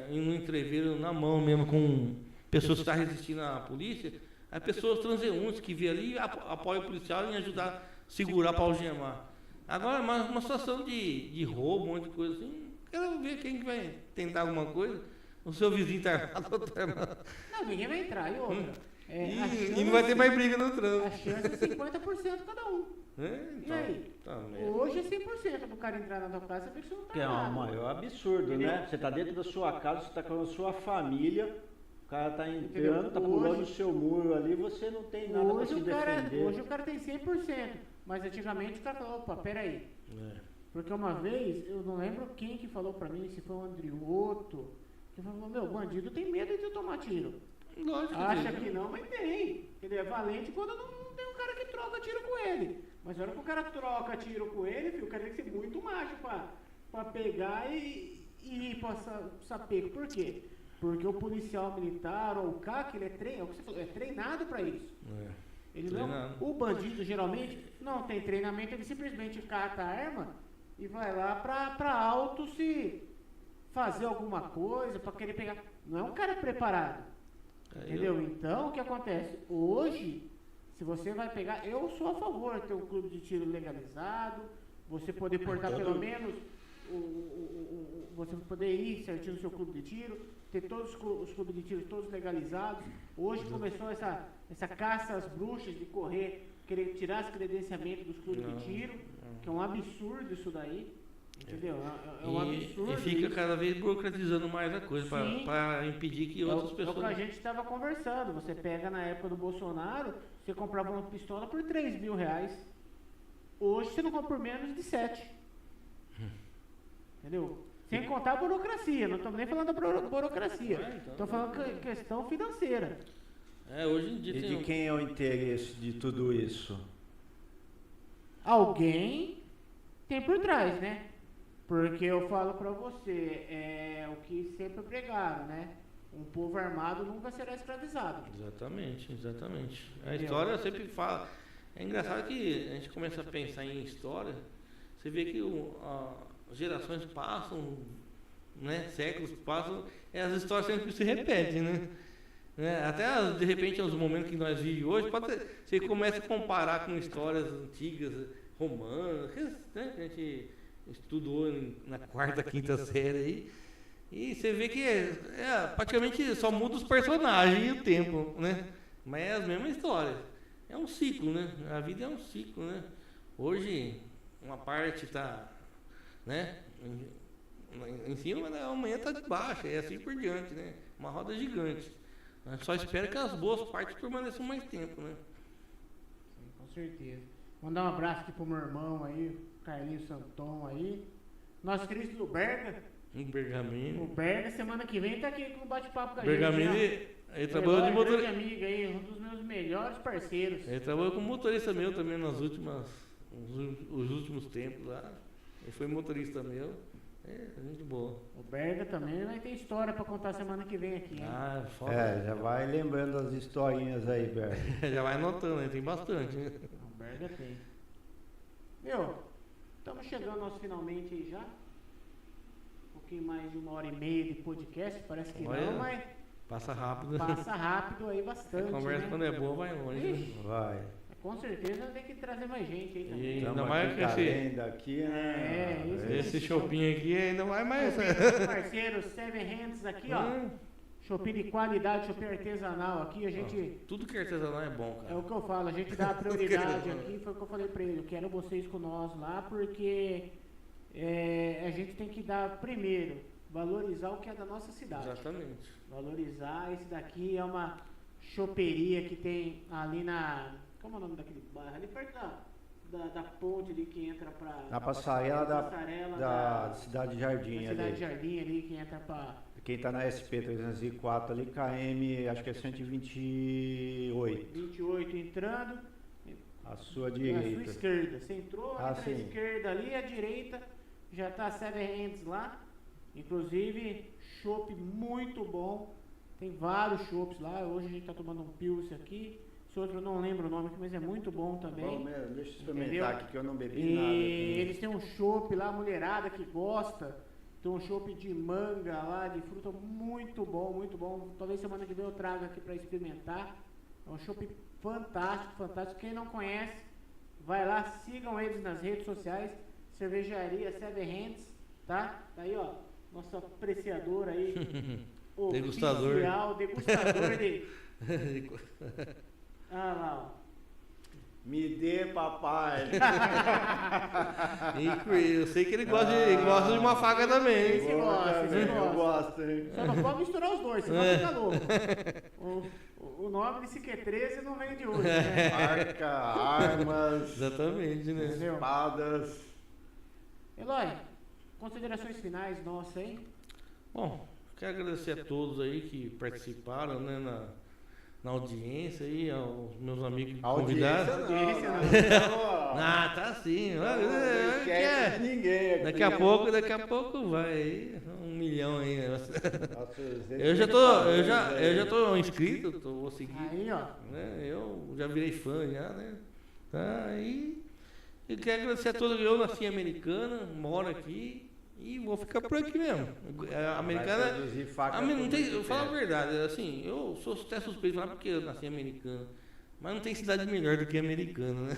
em um entreveiro na mão mesmo, com pessoas que estão resistindo à polícia, aí pessoas transeuntes que vê ali apoiam o policial em ajudar a segurar para algemar. Agora, uma situação de roubo, um monte de coisa assim, quero ver quem que vai tentar alguma coisa. O seu vizinho está armado, outro tá armado. Não, ninguém vai entrar, e outra? E não vai ter mais briga no A trânsito. chance é 50% cada um. E aí? Hoje é 100% do cara entrar na tua casa, a pessoa não tá Que é o armado. maior absurdo, Entendeu? né? Você tá dentro da sua casa, você tá com a sua família, o cara tá Entendeu? entrando, tá pulando o Hoje- seu muro ali, você não tem nada pra se defender. Hoje o cara tem 100%, mas antigamente o cara falou, opa, peraí. Porque uma vez, eu não lembro quem que falou pra mim, se foi o Andrioto, que falou, meu, bandido tem medo de tomar tiro. Lógico que Acha tem, que não, mas tem. Ele é valente quando não tem um cara que troca tiro com ele. Mas na hora que o cara troca tiro com ele, filho, o cara tem que ser muito macho pra pegar e ir pra sapeco. Por quê? Porque o policial militar ou o CAC, ele é o que você falou, é treinado pra isso. Ele não, Treinado. o bandido geralmente não tem treinamento, ele simplesmente cata a arma e vai lá pra alto se fazer alguma coisa, pra querer pegar. Não é um cara preparado. Entendeu? Então, o que acontece? Hoje, se você vai pegar, eu sou a favor de ter um clube de tiro legalizado, você poder portar pelo menos, você poder ir certinho no seu clube de tiro, ter todos os clubes de tiro todos legalizados. Hoje começou essa caça às bruxas de correr, querer tirar as credenciamentos dos clubes de tiro, que é um absurdo isso daí. Entendeu? É um absurdo. E fica isso. cada vez burocratizando mais a coisa Sim. para impedir que É outras o que a pessoas. gente estava conversando. Você pega na época do Bolsonaro, você comprava uma pistola por R$3.000. Hoje você não compra por menos de 7. Entendeu? Sem contar a burocracia. Não estamos nem falando da burocracia. Então, Estou falando questão financeira. Hoje em dia E tem de quem é o interesse de tudo isso? Alguém tem por trás, né? Porque eu falo pra você, é o que sempre pregaram, né? Um povo armado nunca será escravizado. Exatamente. A história sempre fala. É engraçado que a gente começa a pensar em história, você vê que gerações passam, né? Séculos passam, e as histórias sempre se repetem, né? Até de repente os momentos que nós vivemos hoje, você começa a comparar com histórias antigas, romanas, né? Que a gente estudou na quarta, quinta série aí. E você vê que praticamente só muda os personagens e o tempo, né? Mas é as mesmas histórias. É um ciclo, né? A vida é um ciclo, né? Hoje, uma parte está, né? Em cima, mas amanhã está de baixo, é assim por diante, né? Uma roda gigante. A gente só espera que as boas partes permaneçam mais tempo, né? Sim, com certeza. Mandar um abraço aqui pro meu irmão aí, Carlinhos Santon aí. Nosso Cristo do Berga. Um Bergamini. O Berga, semana que vem, tá aqui com um bate-papo com a Bergamini, gente. Ele trabalhou de grande motorista. amigo aí, um dos meus melhores parceiros. Ele trabalhou como motorista meu também os últimos tempos lá. Ele foi motorista meu. Gente boa. O Berga também vai ter história pra contar semana que vem aqui, hein? Ah, foda. Já vai lembrando as historinhas aí, Berg. Já vai anotando, né? Tem bastante. Né? O Berga tem. Meu, estamos chegando aos finalmente aí já. Um pouquinho mais de 1h30 de podcast, parece que Olha, não, mas passa rápido. passa rápido aí A bastante, conversa né? quando é boa vai longe. Né? Ixi, Vai. com certeza tem que trazer mais gente aí também. E ainda Estamos mais aqui que esse, calenda aqui, né? esse shopping aqui ainda vai mais. Meu parceiro Seven Hands aqui, ó. Shopping de qualidade, shopping artesanal aqui, a gente... Tudo que é artesanal é bom, É cara. o que eu falo, a gente dá prioridade aqui, foi o que eu falei pra ele, eu quero vocês com nós lá, porque a gente tem que dar primeiro, valorizar o que é da nossa cidade. Exatamente. Valorizar, esse daqui é uma choperia que tem ali na... Como é o nome daquele bairro? Ali perto da ponte ali que entra pra... Na passarela da Cidade Jardim da Cidade ali. Jardim ali que entra pra... Quem tá na SP 304 ali, KM, acho que é 128. 28 entrando... À sua Na sua direita. esquerda. Você entrou, Ah, entra à sim. esquerda ali, à direita, já tá Seven Hands lá. Inclusive, chopp muito bom. Tem vários chopps lá. Hoje a gente tá tomando um Pilsen aqui. Esse outro eu não lembro o nome aqui, mas é muito bom também. Bom mesmo, deixa eu experimentar Entendeu? aqui que eu não bebi E nada. eles têm um chopp lá, mulherada que gosta. Tem um chopp de manga lá, de fruta muito bom, muito bom. Talvez semana que vem eu traga aqui para experimentar. É um chopp fantástico, fantástico. Quem não conhece, vai lá, sigam eles nas redes sociais. Cervejaria Seven Hands, tá? Tá aí, ó, nosso apreciador aí. Degustador. Oficial, degustador de... Ah lá, ó. Me dê, papai. Eu sei que ele gosta de uma faca também. Esse gosta, esse Eu gosta. gosto, hein? Só não pode misturar os dois, senão fica louco. O nome de CQ13 não vem de hoje, né? Arca, armas, Exatamente, né? Entendeu? espadas. Eloy, considerações finais nossas, hein? Bom, quero agradecer a todos aí que participaram, né, na audiência aí, aos meus amigos convidados. Audiência não. Ah, tá sim. Não esquece de ninguém aqui. Daqui a pouco vai 1 milhão aí. Nossos Eu já tô inscrito, vou seguir. Aí, ó. Né? Eu já virei fã já, né? Tá aí. Eu quero agradecer a todos. Eu nasci em Americana, moro aqui e vou ficar por aqui mesmo. A Americana. Vai produzir faca Não por tem, muito eu falo a tempo. verdade, assim, eu sou até suspeito lá porque eu nasci em Americana. Mas não tem cidade melhor do que Americana, né?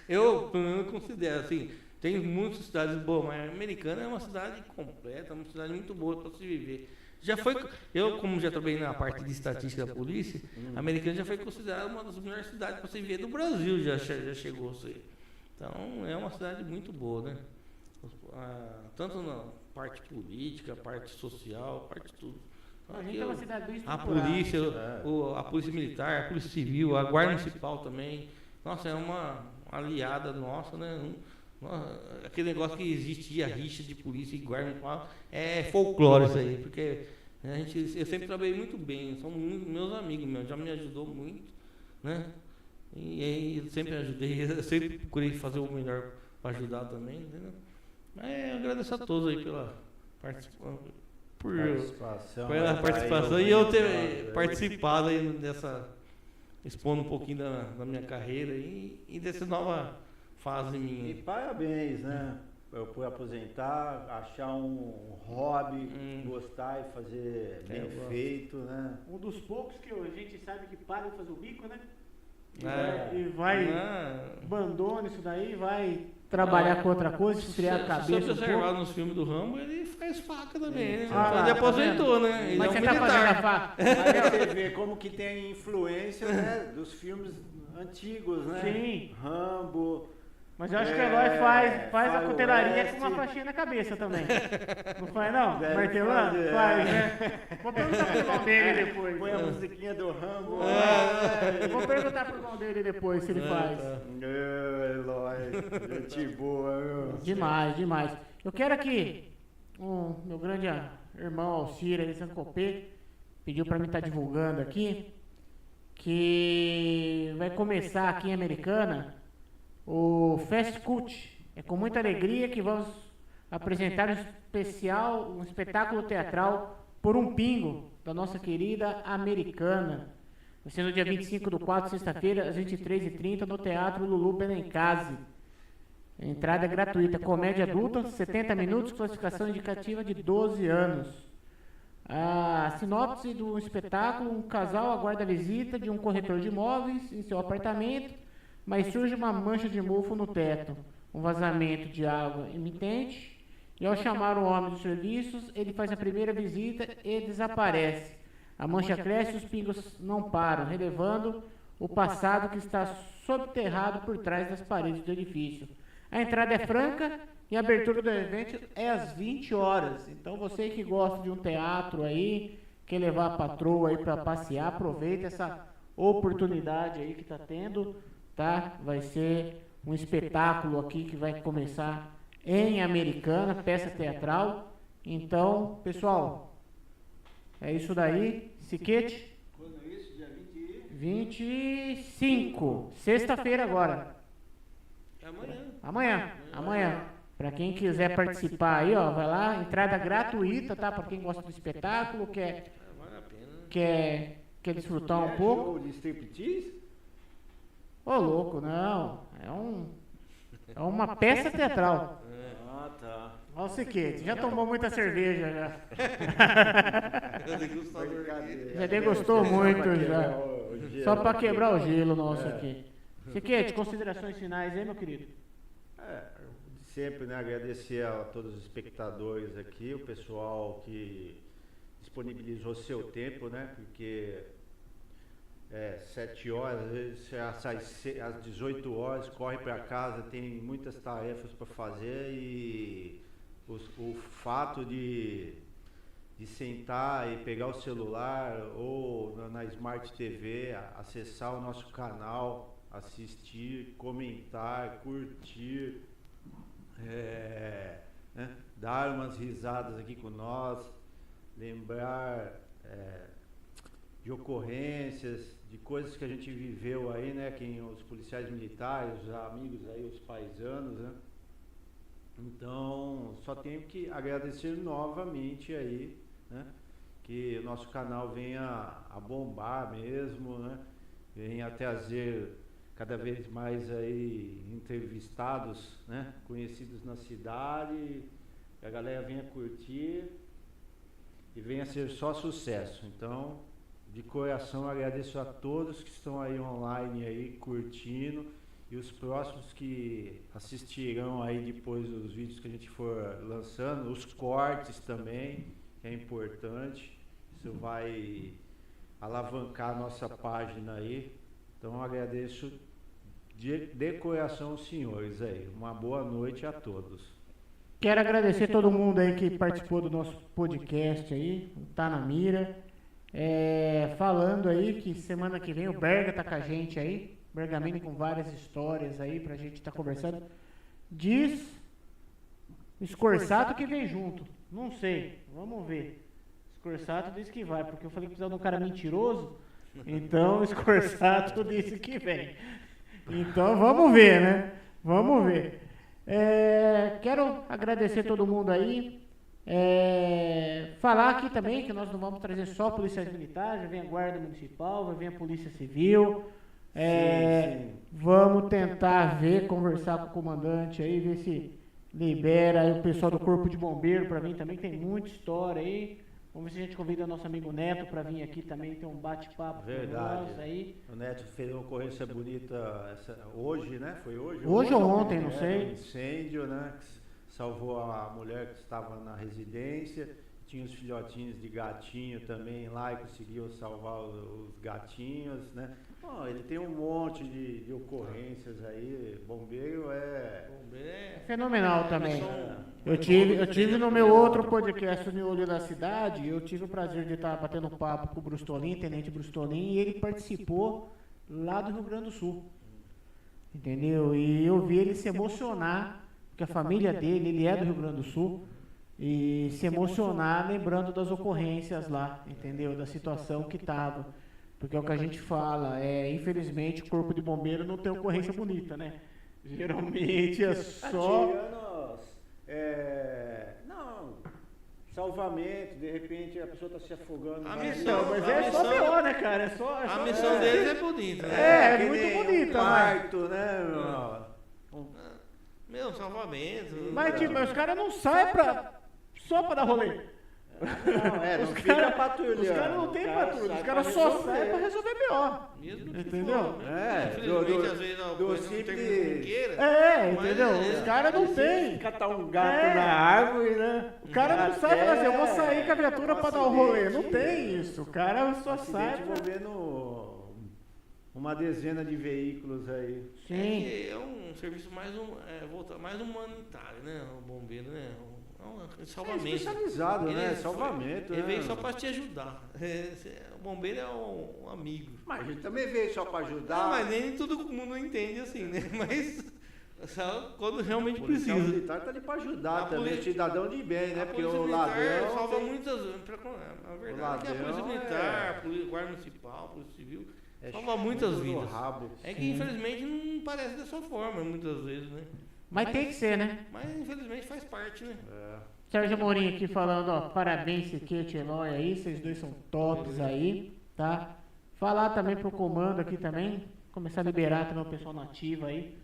Eu, pelo menos, considero, assim, tem muitas cidades boas, mas a Americana é uma cidade completa, uma cidade muito boa para se viver. Já foi, eu como já trabalhei na parte de estatística da polícia, a Americana já foi considerada uma das melhores cidades para se viver do Brasil, já chegou a ser. Então, é uma cidade muito boa, né? Tanto na parte política, parte social, parte tudo. A gente é uma cidade bem A estruturada. polícia, a polícia militar, a polícia civil, a guarda municipal também. Nossa, é uma aliada nossa, né? Aquele negócio que existia rixa de polícia e guarda municipal é folclore isso aí, porque eu sempre trabalhei muito bem, são meus amigos meus, já me ajudou muito, né? E aí eu sempre ajudei, eu sempre procurei fazer o melhor para ajudar também, entendeu? Mas eu agradeço a todos aí pela participação. Pela participação e eu ter participado aí expondo um pouquinho da minha carreira e dessa nova fase E minha. parabéns, né? Por aposentar, achar um hobby, gostar e fazer bem eu gosto. feito, né? Um dos poucos que a gente sabe que para de fazer o bico, né? É. E vai, abandona isso daí, vai trabalhar com outra coisa, esfriar a Se cabeça você um observar pouco. nos filmes do Rambo, ele faz faca também, né? Ah lá, Ele tá aposentou, vendo? né? Ele Mas é um você tá fazendo a militar. faca. Aí você vê como que tem influência, né, dos filmes antigos, né? Sim. Rambo. Mas eu acho que o Eloy faz a cutelaria Faroeste. com uma faixinha na cabeça também. Não faz não? Deve Martelando? fazer. Faz, né? Vou perguntar pro irmão dele depois. Põe a musiquinha do Rambo. Vou perguntar pro irmão dele depois se ele faz. Tá. Eloy, gente boa, meu. Demais, demais. Eu quero aqui, meu grande irmão Alcira, de Sancopê, pediu para mim estar divulgando aqui, que vai começar aqui em Americana o Fast Cult. É com muita alegria que vamos apresentar um espetáculo teatral Por um Pingo, da nossa querida Americana. Vai ser no dia 25/4, sexta-feira, às 23h30, no Teatro Lulu Benincase. A entrada é gratuita. Comédia adulta, 70 minutos, classificação indicativa de 12 anos. A sinopse do espetáculo: um casal aguarda a visita de um corretor de imóveis em seu apartamento, mas surge uma mancha de mofo no teto, um vazamento de água imitente, e ao chamar o homem dos serviços, ele faz a primeira visita e desaparece. A mancha cresce e os pingos não param, relevando o passado que está subterrado por trás das paredes do edifício. A entrada é franca e a abertura do evento é às 20 horas. Então você que gosta de um teatro aí, quer levar a patroa aí para passear, aproveita essa oportunidade aí que está tendo, tá? Vai ser um espetáculo aqui que vai começar em Americana, peça teatral. Então, pessoal, é isso daí. Siquete? Quando é isso? Dia 25, sexta-feira agora. Amanhã. Para quem quiser participar aí, ó, vai lá, entrada gratuita, tá? Para quem gosta do espetáculo, quer desfrutar um pouco. Show de striptease? Ô, louco, não. É uma peça teatral. Ah, tá. Olha o Siquete, já tomou muita cerveja já. Já degustou muito já. Só para quebrar o gelo nosso aqui. Siquete, considerações finais aí, meu querido? Sempre, né, agradecer a todos os espectadores aqui, o pessoal que disponibilizou seu tempo, né, porque 7 horas, às vezes às 18 horas, corre para casa, tem muitas tarefas para fazer, e o fato de sentar e pegar o celular ou na Smart TV, acessar o nosso canal, assistir, comentar, curtir, né, dar umas risadas aqui com nós, lembrar de ocorrências, de coisas que a gente viveu aí, né, os policiais militares, os amigos aí, os paisanos, né. Então, só tenho que agradecer novamente aí, né, que o nosso canal venha a bombar mesmo, né, venha a trazer cada vez mais aí entrevistados, né, conhecidos na cidade, que a galera venha curtir e venha ser só sucesso. Então, de coração, agradeço a todos que estão aí online aí curtindo, e os próximos que assistirão aí depois dos vídeos que a gente for lançando, os cortes também, que é importante. Isso vai alavancar a nossa página aí. Então, agradeço de coração os senhores aí. Uma boa noite a todos. Quero agradecer todo mundo aí que participou do nosso podcast aí, Tá na Mira. Falando aí que semana que vem o Berga tá com a gente aí, Bergamini, com várias histórias aí pra gente estar conversando. Diz o Scorsato que vem junto, não sei, vamos ver. Scorsato disse que vai, porque eu falei que precisava de um cara mentiroso, então o Scorsato disse que vem. Então vamos ver, né? Vamos ver. Quero agradecer todo mundo aí. Falar aqui também que nós não vamos trazer só policiais militares, já vem a Guarda Municipal, vai vir a Polícia Civil. Sim. Vamos tentar conversar com o comandante aí, ver se libera aí o pessoal do Corpo de Bombeiro para vir também, tem muita história aí. Vamos ver se a gente convida nosso amigo Neto para vir aqui também, ter um bate-papo com nós aí. O Neto fez uma ocorrência bonita hoje, né? Foi hoje? Hoje ou ontem, não sei. Um incêndio, né? Que salvou a mulher que estava na residência. Tinha os filhotinhos de gatinho também lá e conseguiu salvar os gatinhos, né? Bom, ele tem um monte de ocorrências aí. Bombeiro é fenomenal também. Eu tive no meu outro podcast, no Olho da Cidade, eu tive o prazer de estar batendo um papo com o Brustolin, Tenente Brustolin, e ele participou lá do Rio Grande do Sul. Entendeu? E eu vi ele se emocionar, porque a família dele, ele é do Rio Grande do Sul, e se emocionar lembrando das ocorrências lá, entendeu? Da situação que tava. Porque é o que a gente fala, infelizmente o corpo de bombeiro não tem ocorrência bonita, né? Geralmente é só... Não, salvamento, de repente a pessoa está se afogando. A mas missão- Mas a é só missão- pior, né, cara? É só A missão deles é bonita, né? É, que muito nem bonita, um mas- parto, né, meu? Meu, salvamento. Mas, tipo, os caras não saem só pra dar rolê. Não Os fica cara- patrulhando. Os caras não tem O cara patrulha, sai os caras pra só resolver. saem pra resolver pior. Mesmo que Entendeu? for, né? É, Infelizmente, do- às vezes, a do coisa não simples- termina como queira. Mas entendeu? é, Os caras não têm. Catar um gato É. na árvore, né? O cara não sabe Até fazer, eu vou sair com a viatura pra dar um rolê. Não acidente. tem isso. O cara só sai. Acidente envolvendo uma dezena de veículos aí. Sim. É um serviço mais mais humanitário, né? O bombeiro, né? É um salvamento. Especializado, né? Ele Salvamento, Ele né? veio só para te ajudar. O bombeiro é um amigo. Mas a gente também veio só para ajudar. Não, mas nem todo mundo entende assim, né? Mas só quando realmente O policial precisa. militar tá ali para ajudar A também, polícia- cidadão de bem, né? A Porque polícia o militar ladrão salva tem- muitas. A verdade é que a polícia ladrão militar, a polícia, guarda municipal, a polícia civil, é salva muitas chute no vidas. rabo. É que infelizmente não parece dessa forma muitas vezes, né? Mas tem que ser, né? Mas infelizmente faz parte, né? Sérgio Amorim aqui falando, ó, parabéns, Siquete e Eloy aí, vocês dois são tops aí, tá? Falar também pro comando aqui também, começar a liberar também o pessoal nativo aí,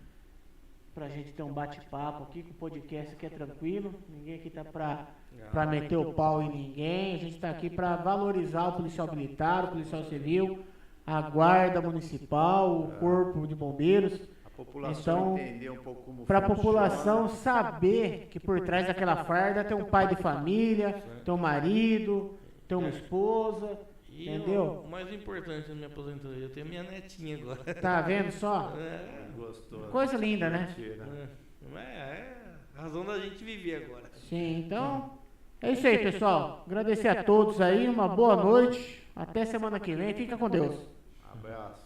pra gente ter um bate-papo aqui, que o podcast aqui é tranquilo, ninguém aqui tá pra meter o pau em ninguém, a gente tá aqui pra valorizar o policial militar, o policial civil, a guarda municipal, o corpo de bombeiros, A população Então, entender um pouco como para a funciona. população saber que por trás daquela farda tem um pai de família, tem um marido, tem uma esposa, E entendeu? o mais importante na minha aposentadoria, eu tenho minha netinha agora. Tá vendo só? Gostou. Coisa linda, né? Mentira. É a razão da gente viver agora. Sim, então é isso aí, pessoal. Agradecer a todos aí, uma boa noite. Até semana que vem. Fica com Deus. Abraço.